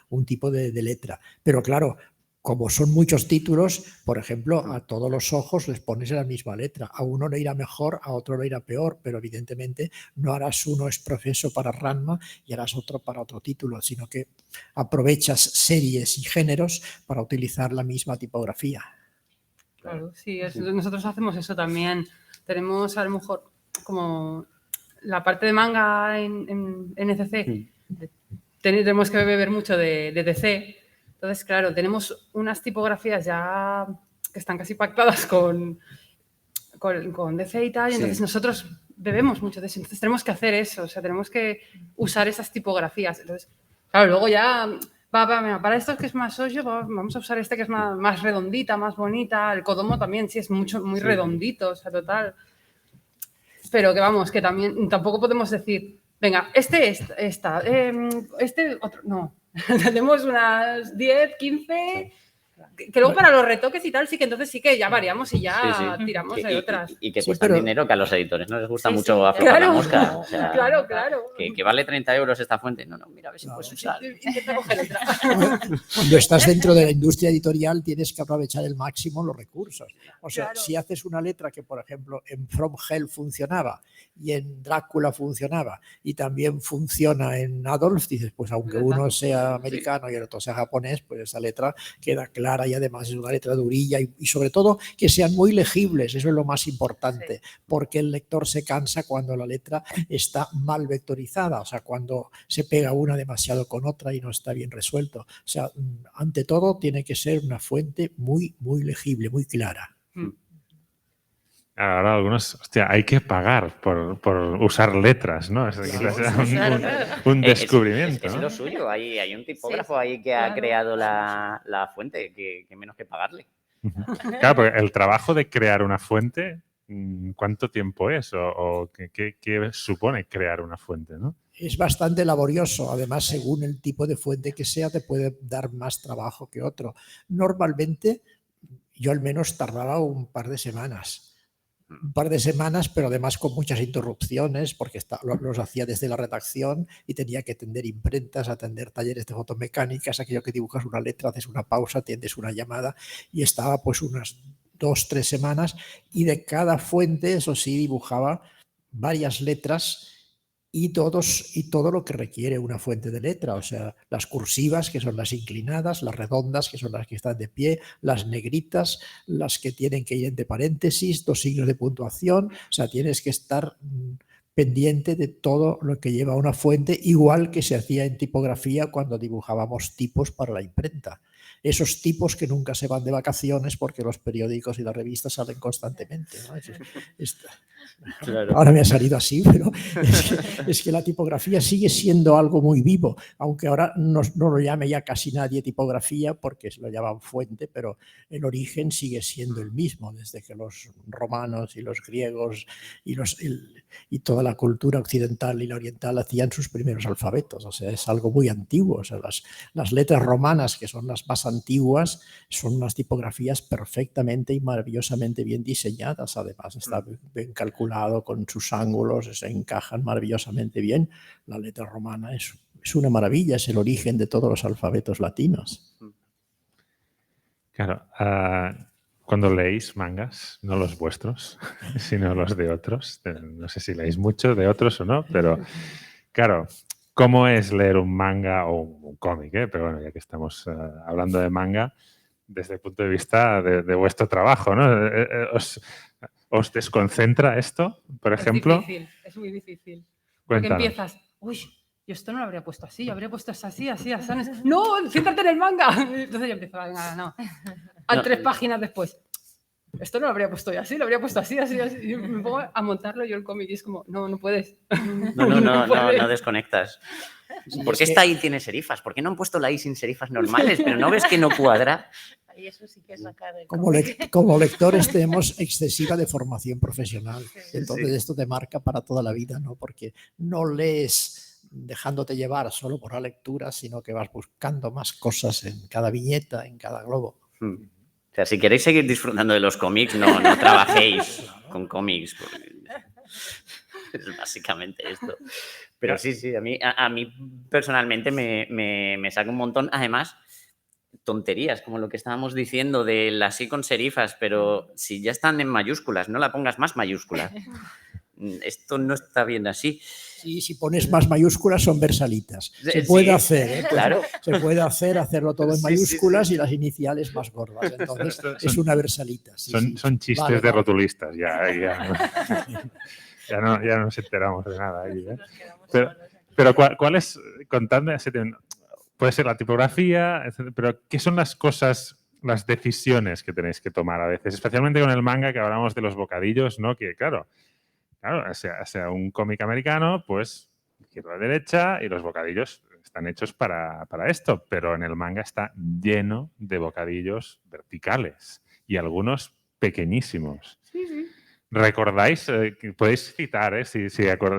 [SPEAKER 1] letra. Pero claro, como son muchos títulos, por ejemplo, a todos los ojos les pones la misma letra. A uno le irá mejor, a otro le irá peor, pero evidentemente no harás uno es profeso para Ranma y harás otro para otro título, sino que aprovechas series y géneros para utilizar la misma tipografía.
[SPEAKER 5] Claro, sí, nosotros hacemos eso también. Tenemos a lo mejor como la parte de manga en NCC, tenemos que beber mucho de DC. Entonces, claro, tenemos unas tipografías ya que están casi pactadas con DC y tal, y entonces nosotros bebemos mucho de eso. Entonces tenemos que hacer eso, o sea, tenemos que usar esas tipografías. Entonces, claro, luego ya, para esto que es más hoyo, vamos a usar este que es más redondita, más bonita. El Kodomo también, sí, es muy redondito, o sea, total. Pero que vamos, que también, tampoco podemos decir, venga, este otro, no. Tenemos unas 10, 15, que luego para los retoques y tal, sí que entonces sí que ya variamos y ya tiramos de otras.
[SPEAKER 3] Y que cuestan dinero, que a los editores no les gusta mucho aflojar
[SPEAKER 5] claro,
[SPEAKER 3] la mosca. O sea,
[SPEAKER 5] claro.
[SPEAKER 3] Que vale 30 euros esta fuente. No, mira, a ver si puedes usar.
[SPEAKER 5] Intenta coger otra.
[SPEAKER 1] Cuando estás dentro de la industria editorial tienes que aprovechar al máximo los recursos. O sea,
[SPEAKER 5] Claro.
[SPEAKER 1] si haces una letra que, por ejemplo, en From Hell funcionaba y en Drácula funcionaba y también funciona en Adolf, dices, pues aunque uno sea americano y el otro sea japonés, pues esa letra queda clara y además es una letra durilla y sobre todo que sean muy legibles, eso es lo más importante, porque el lector se cansa cuando la letra está mal vectorizada, o sea, cuando se pega una demasiado con otra y no está bien resuelto. O sea, ante todo tiene que ser una fuente muy, muy legible, muy clara.
[SPEAKER 2] Ahora algunos, hostia, hay que pagar por usar letras, ¿no? Es un descubrimiento.
[SPEAKER 3] Es
[SPEAKER 2] ¿no?
[SPEAKER 3] lo suyo, hay un tipógrafo ahí que ha creado la fuente, que menos que pagarle.
[SPEAKER 2] Claro, porque el trabajo de crear una fuente, ¿cuánto tiempo es? ¿O qué supone crear una fuente, no?
[SPEAKER 1] Es bastante laborioso, además según el tipo de fuente que sea te puede dar más trabajo que otro. Normalmente yo al menos tardaba un par de semanas, pero además con muchas interrupciones porque los hacía desde la redacción y tenía que atender imprentas, atender talleres de fotomecánicas, aquello que dibujas una letra, haces una pausa, atiendes una llamada y estaba pues unas 2 o 3 semanas y de cada fuente, eso sí, dibujaba varias letras y todo lo que requiere una fuente de letra, o sea, las cursivas, que son las inclinadas, las redondas, que son las que están de pie, las negritas, las que tienen que ir entre paréntesis, 2 signos de puntuación, o sea, tienes que estar pendiente de todo lo que lleva una fuente, igual que se hacía en tipografía cuando dibujábamos tipos para la imprenta. Esos tipos que nunca se van de vacaciones porque los periódicos y las revistas salen constantemente, ¿no?
[SPEAKER 3] Claro.
[SPEAKER 1] Ahora me ha salido así, pero es que la tipografía sigue siendo algo muy vivo, aunque ahora no lo llame ya casi nadie tipografía porque se lo llaman fuente, pero el origen sigue siendo el mismo, desde que los romanos y los griegos y toda la cultura occidental y la oriental hacían sus primeros alfabetos. O sea, es algo muy antiguo. O sea, las letras romanas, que son las más antiguas, son unas tipografías perfectamente y maravillosamente bien diseñadas. Además, está bien calculado con sus ángulos, se encajan maravillosamente bien. La letra romana es una maravilla, es el origen de todos los alfabetos latinos.
[SPEAKER 2] Claro, cuando leéis mangas, no los vuestros, sino los de otros, no sé si leéis mucho de otros o no, pero claro, ¿cómo es leer un manga o un cómic? Pero bueno, ya que estamos hablando de manga, desde el punto de vista de vuestro trabajo, ¿no? ¿Os desconcentra esto, por ejemplo?
[SPEAKER 5] Es muy difícil. Porque
[SPEAKER 2] Cuéntanos.
[SPEAKER 5] empiezas, uy, yo esto no lo habría puesto así, habría puesto así. No, siéntate en el manga. Entonces yo empiezo, venga, no. A 3 páginas después, esto no lo habría puesto yo así, lo habría puesto así. Y me pongo a montarlo yo el cómic y es como, no puedes.
[SPEAKER 3] No desconectas. ¿Por qué esta I tiene serifas? ¿Por qué no han puesto la I sin serifas normales? ¿Pero no ves que no cuadra?
[SPEAKER 4] Y eso sí que es sacar el
[SPEAKER 1] Como lectores tenemos excesiva deformación profesional. Entonces
[SPEAKER 3] Sí.
[SPEAKER 1] esto te marca para toda la vida, ¿no? Porque no lees dejándote llevar solo por la lectura, sino que vas buscando más cosas en cada viñeta, en cada globo.
[SPEAKER 3] O sea, si queréis seguir disfrutando de los cómics, no trabajéis con cómics. Es básicamente esto. Pero sí, a mí personalmente me saca un montón. Además, tonterías, como lo que estábamos diciendo de las I con serifas, pero si ya están en mayúsculas, no la pongas más mayúsculas. Esto no está bien así.
[SPEAKER 1] Sí, si pones más mayúsculas son versalitas. Se puede hacer, ¿eh?
[SPEAKER 3] Claro.
[SPEAKER 1] Se puede hacerlo todo en mayúsculas y las iniciales más gordas. Entonces es una versalita.
[SPEAKER 2] Son chistes
[SPEAKER 1] Vale,
[SPEAKER 2] de rotulistas, ya no nos enteramos de nada ahí, ¿eh? Pero ¿cuál es, contadme, puede ser la tipografía, etcétera, pero ¿qué son las cosas, las decisiones que tenéis que tomar a veces? Especialmente con el manga, que hablamos de los bocadillos, ¿no? Que claro, sea un cómic americano, pues izquierda a derecha y los bocadillos están hechos para esto, pero en el manga está lleno de bocadillos verticales y algunos pequeñísimos.
[SPEAKER 5] Sí.
[SPEAKER 2] ¿Recordáis? Podéis citar, si os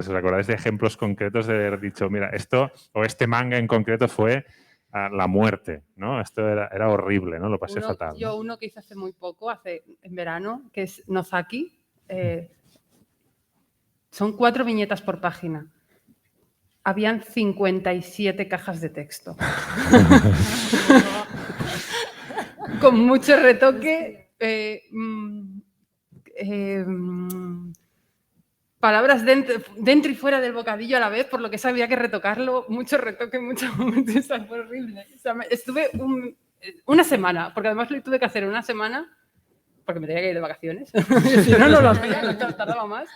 [SPEAKER 2] acordáis de ejemplos concretos de haber dicho, mira, esto o este manga en concreto fue la muerte, ¿no? Esto era horrible, ¿no? Lo pasé fatal.
[SPEAKER 5] Yo uno que hice hace muy poco, en verano, que es Nozaki. Son 4 viñetas por página. Habían 57 cajas de texto. Con mucho retoque. Palabras dentro y fuera del bocadillo a la vez, por lo que sabía que retocarlo. Mucho retoque, fue horrible. O sea, estuve una semana, porque además lo tuve que hacer una semana, porque me tenía que ir de vacaciones. Si no lo hacía, tardaba más.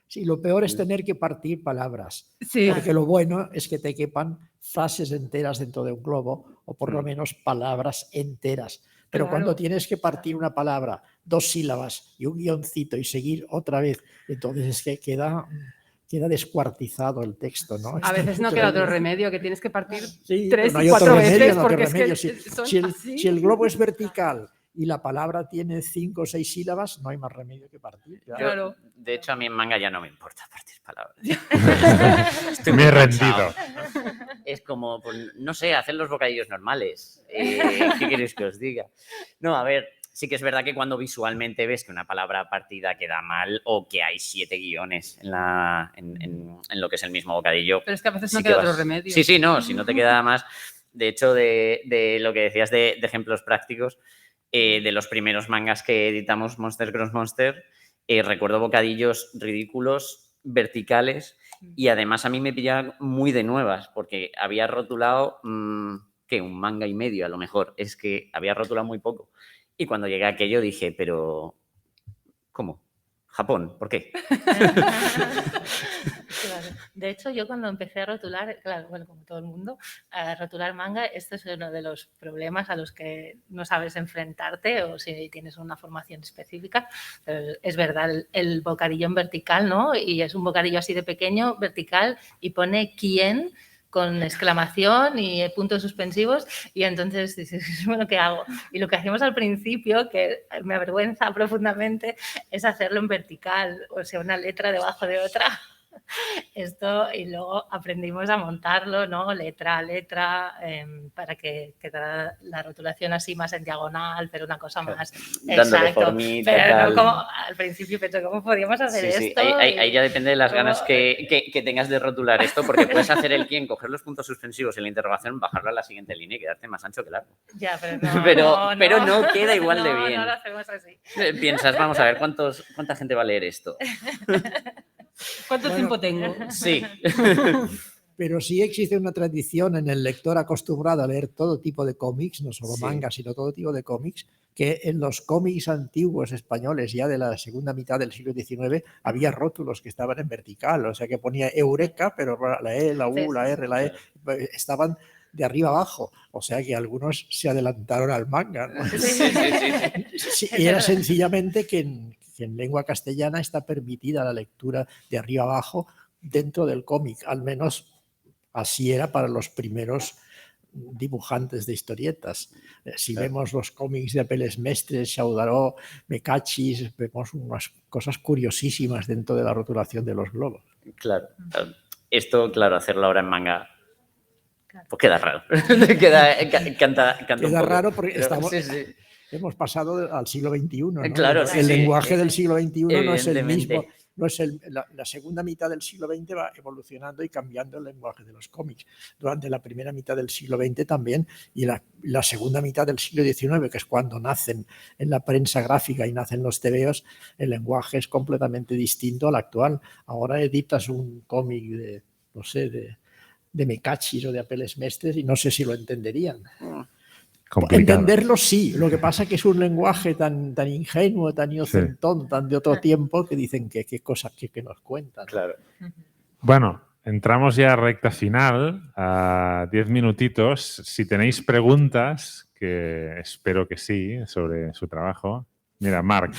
[SPEAKER 1] Sí, lo peor es tener que partir palabras,
[SPEAKER 5] Sí.
[SPEAKER 1] porque lo bueno es que te quepan frases enteras dentro de un globo o por lo menos palabras enteras. Pero
[SPEAKER 5] Claro.
[SPEAKER 1] cuando tienes que partir una palabra, 2 sílabas y un guioncito y seguir otra vez, entonces es que queda descuartizado el texto, ¿no?
[SPEAKER 5] A veces no queda otro remedio, que tienes que partir
[SPEAKER 1] Sí,
[SPEAKER 5] 3
[SPEAKER 1] no
[SPEAKER 5] y
[SPEAKER 1] hay
[SPEAKER 5] 4
[SPEAKER 1] otro remedio,
[SPEAKER 5] veces,
[SPEAKER 1] no hay
[SPEAKER 5] porque
[SPEAKER 1] remedio.
[SPEAKER 5] es que son
[SPEAKER 1] Si
[SPEAKER 5] así.
[SPEAKER 1] el globo es vertical y la palabra tiene 5 o 6 sílabas, no hay más remedio que partir.
[SPEAKER 5] Claro.
[SPEAKER 3] De hecho, a mí en manga ya no me importa partir palabras.
[SPEAKER 2] Me he rendido.
[SPEAKER 3] Es como, pues, no sé, hacer los bocadillos normales. ¿Qué queréis que os diga? No, a ver, sí que es verdad que cuando visualmente ves que una palabra partida queda mal o que hay 7 guiones en lo que es el mismo bocadillo.
[SPEAKER 5] Pero es que a veces no
[SPEAKER 3] sí
[SPEAKER 5] queda
[SPEAKER 3] que
[SPEAKER 5] otro remedio.
[SPEAKER 3] Sí, no, si no te queda más. De hecho, de lo que decías de ejemplos prácticos, de los primeros mangas que editamos, Monster Cross Monster, recuerdo bocadillos ridículos, verticales, y además a mí me pillaban muy de nuevas, porque había rotulado, ¿qué? Un manga y medio a lo mejor. Es que había rotulado muy poco. Y cuando llegué a aquello dije, pero ¿cómo? ¿Japón? ¿Por qué?
[SPEAKER 4] De hecho, yo cuando empecé a rotular, claro, bueno, como todo el mundo, a rotular manga, este es uno de los problemas a los que no sabes enfrentarte o si tienes una formación específica. Pero es verdad, el bocadillo en vertical, ¿no? Y es un bocadillo así de pequeño, vertical, y pone quién con exclamación y puntos suspensivos, y entonces dices, bueno, ¿qué hago? Y lo que hacíamos al principio, que me avergüenza profundamente, es hacerlo en vertical, o sea, una letra debajo de otra. Esto, y luego aprendimos a montarlo, ¿no? Letra a letra, para que quedara la rotulación así más en diagonal, pero una cosa más.
[SPEAKER 3] Dándole
[SPEAKER 4] Exacto.
[SPEAKER 3] formita,
[SPEAKER 4] Pero
[SPEAKER 3] tal.
[SPEAKER 4] no como al principio pensé, ¿cómo podíamos hacer
[SPEAKER 3] Sí, sí.
[SPEAKER 4] esto?
[SPEAKER 3] Ahí ya depende de las
[SPEAKER 4] ¿Cómo?
[SPEAKER 3] ganas que tengas de rotular esto, porque puedes hacer el quién, coger los puntos suspensivos en la interrogación, bajarlo a la siguiente línea y quedarte más ancho que largo.
[SPEAKER 4] Ya, pero no,
[SPEAKER 3] Pero no queda igual de
[SPEAKER 4] no,
[SPEAKER 3] bien.
[SPEAKER 4] No lo hacemos así.
[SPEAKER 3] Piensas, vamos a ver, ¿cuánta gente va a leer esto?
[SPEAKER 5] ¿Cuánto tiempo tengo?
[SPEAKER 3] Sí.
[SPEAKER 1] Pero sí existe una tradición en el lector acostumbrado a leer todo tipo de cómics, no solo
[SPEAKER 3] Sí.
[SPEAKER 1] mangas, sino todo tipo de cómics, que en los cómics antiguos españoles, ya de la segunda mitad del siglo XIX, había rótulos que estaban en vertical, o sea que ponía Eureka, pero la E, la U, la R, la E, estaban de arriba abajo, o sea que algunos se adelantaron al manga, ¿no? Sí, y era sencillamente que en lengua castellana está permitida la lectura de arriba abajo dentro del cómic, al menos así era para los primeros dibujantes de historietas. Si vemos los cómics de Apeles Mestres, Xaudaró, Mecachis, vemos unas cosas curiosísimas dentro de la rotulación de los globos.
[SPEAKER 3] Claro. Esto, claro, hacerlo ahora en manga, pues queda raro. Canta un
[SPEAKER 1] Queda
[SPEAKER 3] poco.
[SPEAKER 1] raro porque
[SPEAKER 3] Pero,
[SPEAKER 1] estamos...
[SPEAKER 3] sí.
[SPEAKER 1] Hemos pasado al siglo XXI, ¿no?
[SPEAKER 3] Claro,
[SPEAKER 1] el lenguaje del siglo XXI no es el
[SPEAKER 3] evidentemente.
[SPEAKER 1] mismo. No es la segunda mitad del siglo XX va evolucionando y cambiando el lenguaje de los cómics. Durante la primera mitad del siglo XX también, y la segunda mitad del siglo XIX, que es cuando nacen en la prensa gráfica y nacen los tebeos, el lenguaje es completamente distinto al actual. Ahora editas un cómic de, no sé, de Mecachis o de Apeles Mestres y no sé si lo entenderían.
[SPEAKER 2] Complicado.
[SPEAKER 1] Entenderlo sí, lo que pasa es que es un lenguaje tan ingenuo, tan inocentón, tan de otro tiempo, que dicen que qué cosas que nos cuentan.
[SPEAKER 3] Claro.
[SPEAKER 2] Bueno, entramos ya a recta final, a 10 minutitos. Si tenéis preguntas, que espero que sí, sobre su trabajo. Mira, Marc.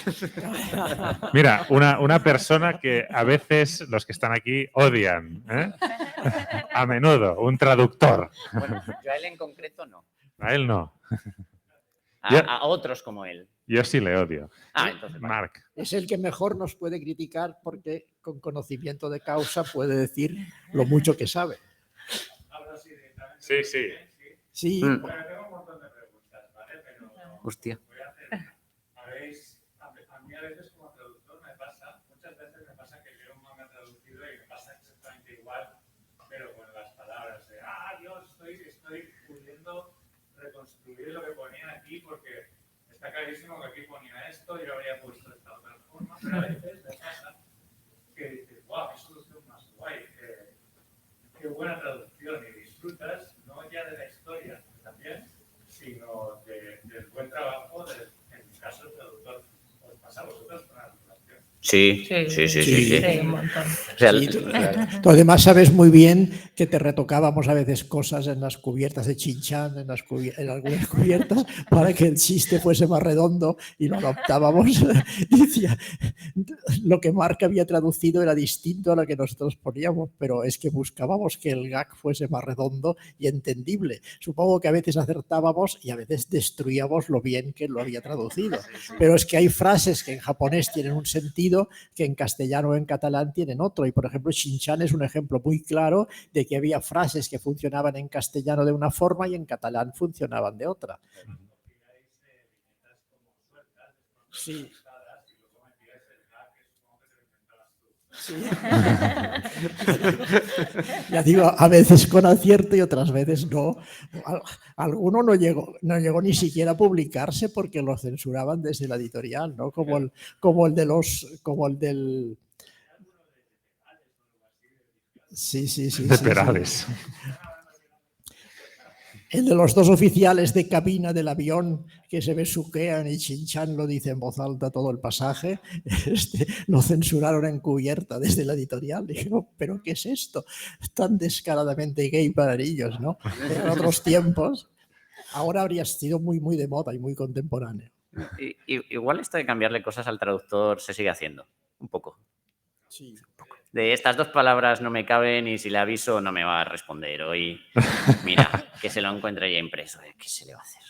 [SPEAKER 2] Mira, una persona que a veces los que están aquí odian, ¿eh? A menudo, un traductor.
[SPEAKER 3] Bueno, yo a él en concreto no.
[SPEAKER 2] A él no.
[SPEAKER 3] A otros como él.
[SPEAKER 2] Yo sí le odio.
[SPEAKER 3] Entonces, vale.
[SPEAKER 2] Marc.
[SPEAKER 1] Es el que mejor nos puede criticar porque con conocimiento de causa puede decir lo mucho que sabe.
[SPEAKER 2] Sí, sí.
[SPEAKER 1] Sí.
[SPEAKER 6] Tengo un montón de preguntas, ¿vale? Pero
[SPEAKER 3] Hostia.
[SPEAKER 6] voy a hacer una. A mí a veces como traductor muchas veces me pasa que leo un manga traducido y me pasa exactamente igual, pero con las palabras de, Dios, estoy pudiendo reconstruir lo que ponían aquí porque está clarísimo que aquí ponía esto y yo habría puesto de esta otra forma, pero a veces me pasa que dices, wow, qué solución más guay, qué buena traducción, y disfrutas no ya de la historia también, sino del buen trabajo en mi caso el traductor. ¿Os pasa a vosotros con la traducción?
[SPEAKER 3] Sí.
[SPEAKER 4] Sí, un montón.
[SPEAKER 3] O sea,
[SPEAKER 1] Sí, tú además sabes muy bien que te retocábamos a veces cosas en las cubiertas de Chin-Chan, en algunas cubiertas, para que el chiste fuese más redondo y lo adaptábamos. Decía, lo que Marc había traducido era distinto a lo que nosotros poníamos, pero es que buscábamos que el gag fuese más redondo y entendible. Supongo que a veces acertábamos y a veces destruíamos lo bien que lo había traducido. Pero es que hay frases que en japonés tienen un sentido que en castellano o en catalán tienen otro. Y por ejemplo, Shin-Chan es un ejemplo muy claro de que había frases que funcionaban en castellano de una forma y en catalán funcionaban de otra. Sí. Sí. Ya digo, a veces con acierto y otras veces no. Alguno no llegó ni siquiera a publicarse porque lo censuraban desde la editorial, ¿no? Como el del. Sí.
[SPEAKER 2] De Perales.
[SPEAKER 1] El de los dos oficiales de cabina del avión que se besuquean y Shin-chan lo dice en voz alta todo el pasaje, lo censuraron en cubierta desde la editorial. Dijeron, ¿pero qué es esto? Tan descaradamente gay para niños, ¿no? En otros tiempos, ahora habría sido muy, muy de moda y muy contemporáneo.
[SPEAKER 3] Igual esto de cambiarle cosas al traductor se sigue haciendo, un poco.
[SPEAKER 1] Sí.
[SPEAKER 3] De estas dos palabras no me caben y si le aviso no me va a responder hoy. Mira, que se lo encuentre ya impreso. ¿Qué se le va a hacer?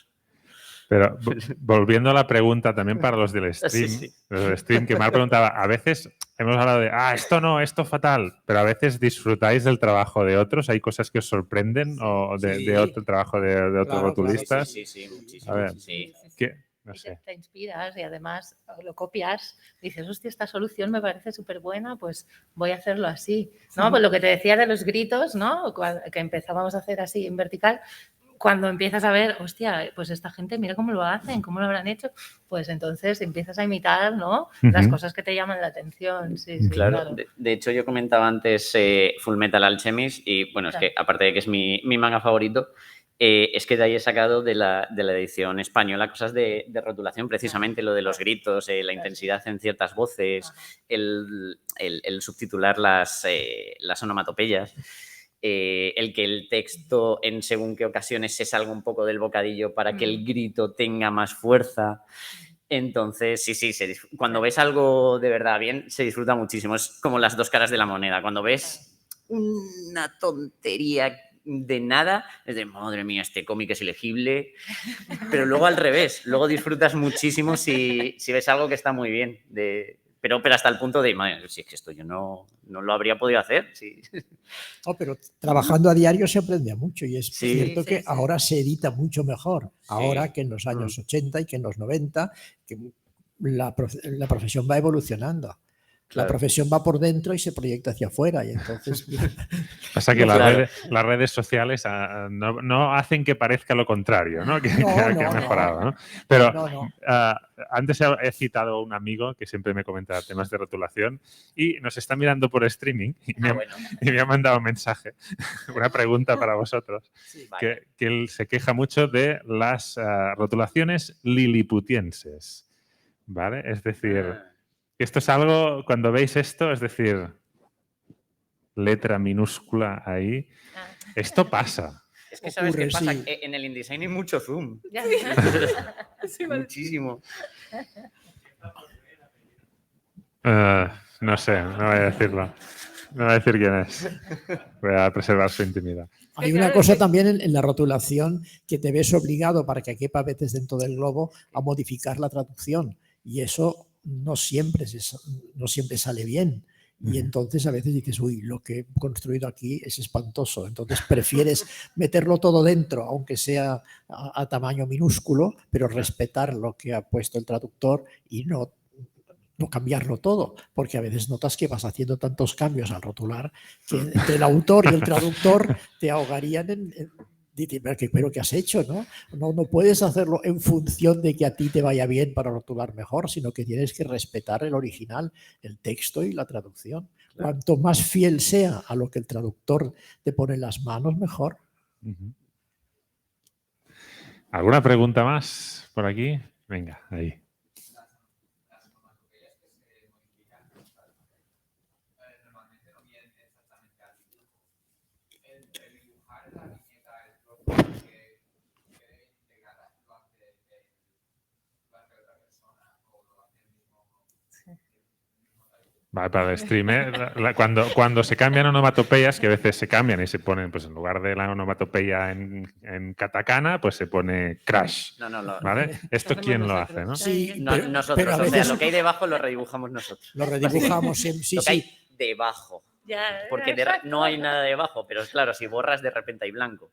[SPEAKER 2] Pero volviendo a la pregunta también para los del stream,
[SPEAKER 3] Sí.
[SPEAKER 2] los del stream que Mar preguntaba, a veces hemos hablado de, esto no, esto fatal, pero a veces disfrutáis del trabajo de otros, hay cosas que os sorprenden o de otro trabajo de otros
[SPEAKER 1] Claro,
[SPEAKER 2] rotulistas.
[SPEAKER 3] Sí, muchísimo.
[SPEAKER 2] A ver,
[SPEAKER 3] Sí.
[SPEAKER 2] ¿qué? No
[SPEAKER 4] Y
[SPEAKER 2] sé.
[SPEAKER 4] te inspiras y además lo copias, dices, hostia, esta solución me parece súper buena, pues voy a hacerlo así. ¿No? Pues lo que te decía de los gritos, ¿no? Que empezábamos a hacer así en vertical, cuando empiezas a ver, hostia, pues esta gente, mira cómo lo hacen, cómo lo habrán hecho, pues entonces empiezas a imitar, ¿no? Las cosas que te llaman la atención. Sí,
[SPEAKER 3] Claro. De hecho, yo comentaba antes Full Metal Alchemist y, bueno, es que aparte de que es mi manga favorito, es que de ahí he sacado de la edición española cosas de rotulación, precisamente lo de los gritos, la intensidad en ciertas voces, el subtitular las onomatopeyas, el que el texto en según qué ocasiones se salga un poco del bocadillo para que el grito tenga más fuerza. Entonces, sí, cuando ves algo de verdad bien, se disfruta muchísimo. Es como las dos caras de la moneda. Cuando ves una tontería de nada, es de, madre mía, este cómic es ilegible. Pero luego al revés, luego disfrutas muchísimo si ves algo que está muy bien. Pero hasta el punto de, madre, si es que esto yo no lo habría podido hacer. Sí.
[SPEAKER 1] No, pero trabajando a diario se aprende mucho y es
[SPEAKER 3] Sí.
[SPEAKER 1] cierto que ahora se edita mucho mejor, ahora que en los años 80 y que en los 90, que la profesión va evolucionando.
[SPEAKER 3] Claro.
[SPEAKER 1] La profesión va por dentro y se proyecta hacia afuera y entonces...
[SPEAKER 2] Pasa que
[SPEAKER 3] Claro.
[SPEAKER 2] las redes sociales no hacen que parezca lo contrario, ¿no? Que ha mejorado, ¿no? Pero antes he citado a un amigo que siempre me comenta temas de rotulación y nos está mirando por streaming y me ha mandado un mensaje, una pregunta para vosotros, que él se queja mucho de las rotulaciones liliputienses, ¿vale? Es decir, esto es algo, cuando veis esto, es decir, letra minúscula ahí, esto pasa.
[SPEAKER 3] Es que sabes qué pasa,
[SPEAKER 1] sí.
[SPEAKER 3] en el InDesign hay mucho zoom. Muchísimo.
[SPEAKER 2] No sé, no voy a decirlo. No voy a decir quién es. Voy a preservar su intimidad.
[SPEAKER 1] Hay una cosa también en la rotulación que te ves obligado para que quepa a veces dentro del globo a modificar la traducción y eso no siempre sale bien. Y entonces a veces dices, uy, lo que he construido aquí es espantoso. Entonces prefieres meterlo todo dentro, aunque sea a tamaño minúsculo, pero respetar lo que ha puesto el traductor y no cambiarlo todo, porque a veces notas que vas haciendo tantos cambios al rotular que entre el autor y el traductor te ahogarían pero ¿qué has hecho? ¿No? No puedes hacerlo en función de que a ti te vaya bien para rotular mejor, sino que tienes que respetar el original, el texto y la traducción. Claro. Cuanto más fiel sea a lo que el traductor te pone en las manos, mejor.
[SPEAKER 2] ¿Alguna pregunta más por aquí? Venga, ahí. Vale, para el stream, cuando se cambian onomatopeyas, que a veces se cambian y se ponen, pues en lugar de la onomatopeya en katakana, pues se pone crash. ¿Vale? ¿Esto quién lo hace, no?
[SPEAKER 1] Sí,
[SPEAKER 3] nosotros,
[SPEAKER 1] pero a
[SPEAKER 3] veces...
[SPEAKER 1] veces
[SPEAKER 3] lo que hay debajo lo redibujamos nosotros.
[SPEAKER 1] Lo redibujamos, sí.
[SPEAKER 3] Lo que hay debajo. Porque no hay nada debajo, pero claro, si borras de repente hay blanco.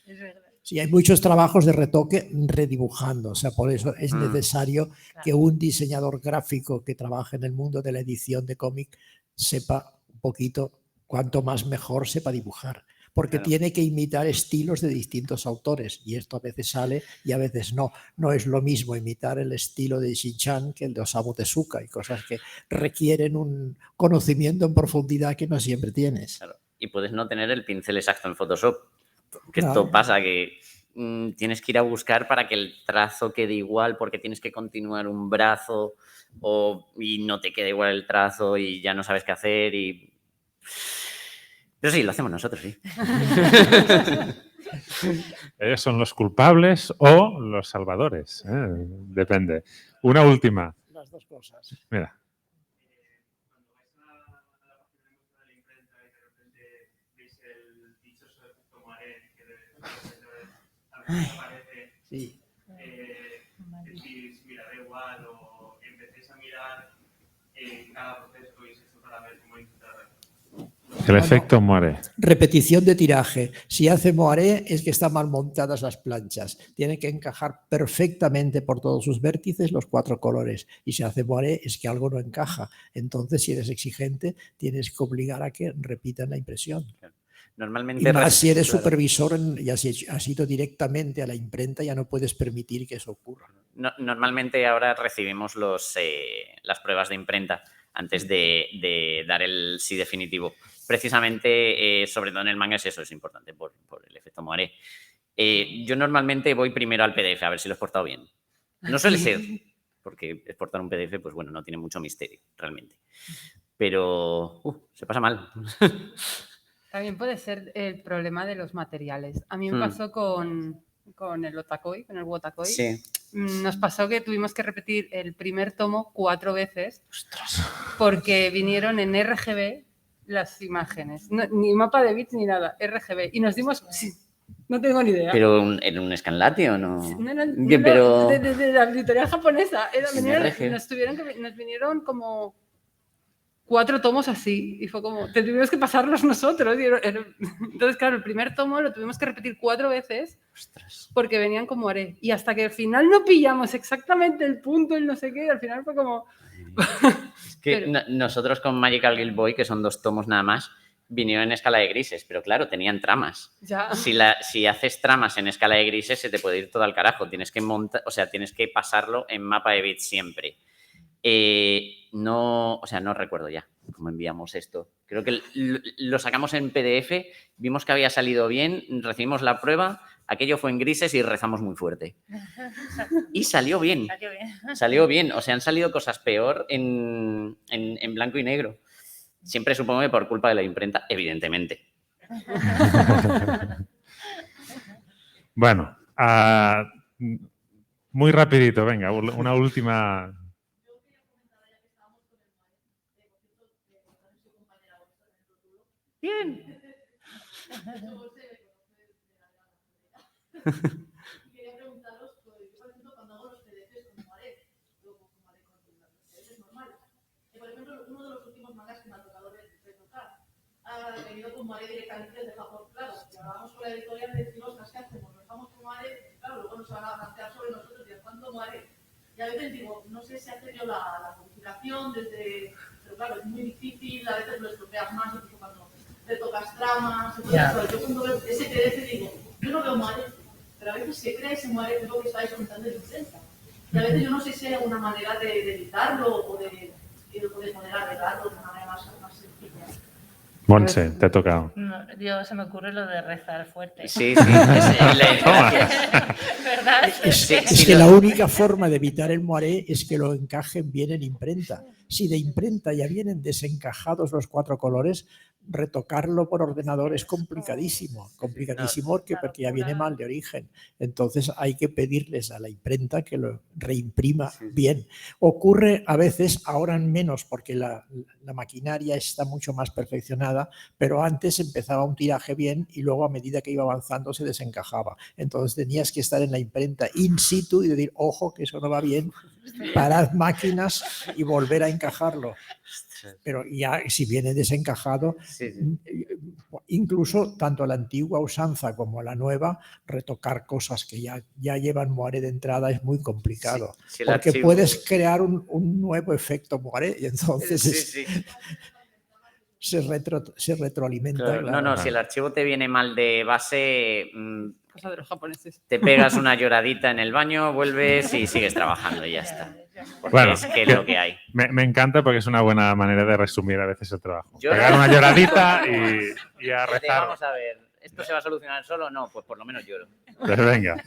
[SPEAKER 4] Es verdad.
[SPEAKER 1] Sí, hay muchos trabajos de retoque redibujando, o sea, por eso es necesario que un diseñador gráfico que trabaje en el mundo de la edición de cómic sepa un poquito, cuanto más mejor sepa dibujar, porque tiene que imitar estilos de distintos autores y esto a veces sale y a veces no. No es lo mismo imitar el estilo de Shin-chan que el de Osamu Tezuka y cosas que requieren un conocimiento en profundidad que no siempre tienes.
[SPEAKER 3] Claro. Y puedes no tener el pincel exacto en Photoshop. Que esto pasa, que tienes que ir a buscar para que el trazo quede igual, porque tienes que continuar un brazo y no te queda igual el trazo y ya no sabes qué hacer. Pero sí, lo hacemos nosotros, sí.
[SPEAKER 2] ¿Ellos son los culpables o los salvadores? Depende. Una última.
[SPEAKER 1] Las dos cosas.
[SPEAKER 2] Mira.
[SPEAKER 6] Cuando vais a la página de la imprenta y de repente veis el dichoso efecto Moiré, que de repente a veces aparece,
[SPEAKER 1] Sí.
[SPEAKER 6] decís, mira, da igual, o empecéis a mirar cada proceso que habéis hecho para ver cómo intentar.
[SPEAKER 2] El efecto muere.
[SPEAKER 1] Repetición de tiraje. Si hace moiré es que están mal montadas las planchas. Tiene que encajar perfectamente por todos sus vértices los 4 colores. Y si hace moiré es que algo no encaja. Entonces, si eres exigente, tienes que obligar a que repitan la impresión.
[SPEAKER 3] Normalmente...
[SPEAKER 1] Y más si eres
[SPEAKER 3] claro.
[SPEAKER 1] supervisor y has ido directamente a la imprenta, ya no puedes permitir que eso ocurra.
[SPEAKER 3] Normalmente ahora recibimos las pruebas de imprenta antes de dar el sí definitivo. Precisamente, sobre todo en el manga, es importante por el efecto Moiré. Yo normalmente voy primero al PDF a ver si lo he exportado bien. No suele ser, porque exportar un PDF, pues bueno, no tiene mucho misterio, realmente. Pero se pasa mal.
[SPEAKER 5] También puede ser el problema de los materiales. A mí me pasó con el Otakoi, con el Wotakoi.
[SPEAKER 3] Sí.
[SPEAKER 5] Nos pasó que tuvimos que repetir el primer tomo 4 veces. ¡Ostras! Porque vinieron en RGB las imágenes. No, ni mapa de bits ni nada, RGB. Y nos dimos... Sí, no tengo ni idea.
[SPEAKER 3] ¿Pero en un Scanlate o no?
[SPEAKER 5] No,
[SPEAKER 3] pero...
[SPEAKER 5] de la editorial japonesa.
[SPEAKER 3] RGB.
[SPEAKER 5] Nos vinieron como 4 tomos así, y fue como, tuvimos que pasarlos nosotros. Entonces, claro, el primer tomo lo tuvimos que repetir 4 veces.
[SPEAKER 3] Ostras.
[SPEAKER 5] Porque venían como haré. Y hasta que al final no pillamos exactamente el punto, el no sé qué, al final fue como...
[SPEAKER 3] Es que nosotros con Magical Guild Boy, que son 2 tomos nada más, vinieron en escala de grises, pero claro, tenían tramas.
[SPEAKER 5] Ya.
[SPEAKER 3] Si haces tramas en escala de grises, se te puede ir todo al carajo. Tienes que pasarlo en mapa de bits siempre. No recuerdo ya cómo enviamos esto. Creo que lo sacamos en PDF, vimos que había salido bien, recibimos la prueba, aquello fue en grises y rezamos muy fuerte. Y salió bien. Salió bien. O sea, han salido cosas peor en blanco y negro. Siempre supongo que por culpa de la imprenta, evidentemente.
[SPEAKER 2] Bueno, muy rapidito, venga, una última...
[SPEAKER 3] Bien.
[SPEAKER 7] Quería preguntaros, yo por ejemplo cuando hago los PDFs con Moiré, luego con Moiré con los PDFs normales, por ejemplo uno de los últimos mangas que me ha tocado retocar ha venido con Moiré directamente desde Japón, claro, y hablábamos con la editorial de decir, ostras, ¿qué hacemos? ¿Nos estamos con Moiré? Claro, luego nos van a plantear sobre nosotros y ¿cuánto Moiré? Y a veces digo, no sé si hace yo la codificación desde, pero claro, es muy difícil, a veces lo estropeas más, incluso cuando te tocas tramas, entonces, yo cuando veo ese PDF digo, yo no veo Moiré, pero a veces se crea ese Moiré, que es lo que estáis contando en imprenta. Y a veces yo no sé si hay alguna manera de evitarlo o de poder arreglarlo de una manera más sencilla.
[SPEAKER 2] Montse, te ha tocado.
[SPEAKER 4] No, se me ocurre lo de rezar fuerte.
[SPEAKER 3] Sí. Gracias.
[SPEAKER 4] ¿Verdad?
[SPEAKER 1] Es que la única forma de evitar el moiré es que lo encajen bien en imprenta. Si de imprenta ya vienen desencajados los 4 colores, retocarlo por ordenador es complicadísimo porque ya viene mal de origen. Entonces hay que pedirles a la imprenta que lo reimprima bien. Ocurre a veces, ahora menos porque la maquinaria está mucho más perfeccionada, pero antes empezaba un tiraje bien y luego a medida que iba avanzando se desencajaba. Entonces tenías que estar en la imprenta in situ y decir, ojo, que eso no va bien, parad máquinas y volver a encajarlo. Pero ya si viene desencajado, incluso tanto la antigua usanza como la nueva, retocar cosas que ya llevan moiré de entrada es muy complicado. Porque puedes crear un nuevo efecto moiré y entonces se retroalimenta.
[SPEAKER 3] Claro,
[SPEAKER 1] Claro.
[SPEAKER 3] No, si el archivo te viene mal de base,
[SPEAKER 5] Cosa de los japoneses.
[SPEAKER 3] te pegas una lloradita en el baño, vuelves y sigues trabajando y ya está. Porque
[SPEAKER 2] Bueno,
[SPEAKER 3] es que es lo que hay.
[SPEAKER 2] Me encanta porque es una buena manera de resumir a veces el trabajo. Pegar una lloradita y a rezar.
[SPEAKER 3] Vamos a ver, ¿esto se va a solucionar solo? No, pues por lo menos lloro.
[SPEAKER 2] Pues venga,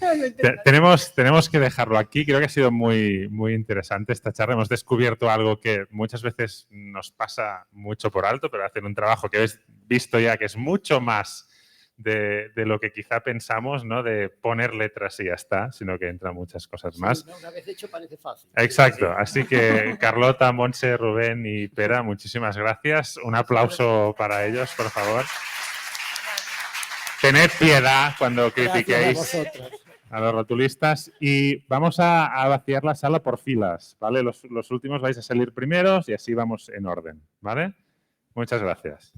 [SPEAKER 2] tenemos que dejarlo aquí. Creo que ha sido muy, muy interesante esta charla. Hemos descubierto algo que muchas veces nos pasa mucho por alto, pero hacen un trabajo que habéis visto ya que es mucho más de lo que quizá pensamos, ¿no? De poner letras y ya está, sino que entran muchas cosas más.
[SPEAKER 1] Sí, ¿no? Una vez hecho parece fácil.
[SPEAKER 2] Exacto. Así que Carlota, Montse, Rubén y Pera, muchísimas gracias. Un aplauso para ellos, por favor. Tened piedad cuando critiquéis a los rotulistas y vamos a vaciar la sala por filas, ¿vale? Los últimos vais a salir primeros y así vamos en orden, ¿vale? Muchas gracias.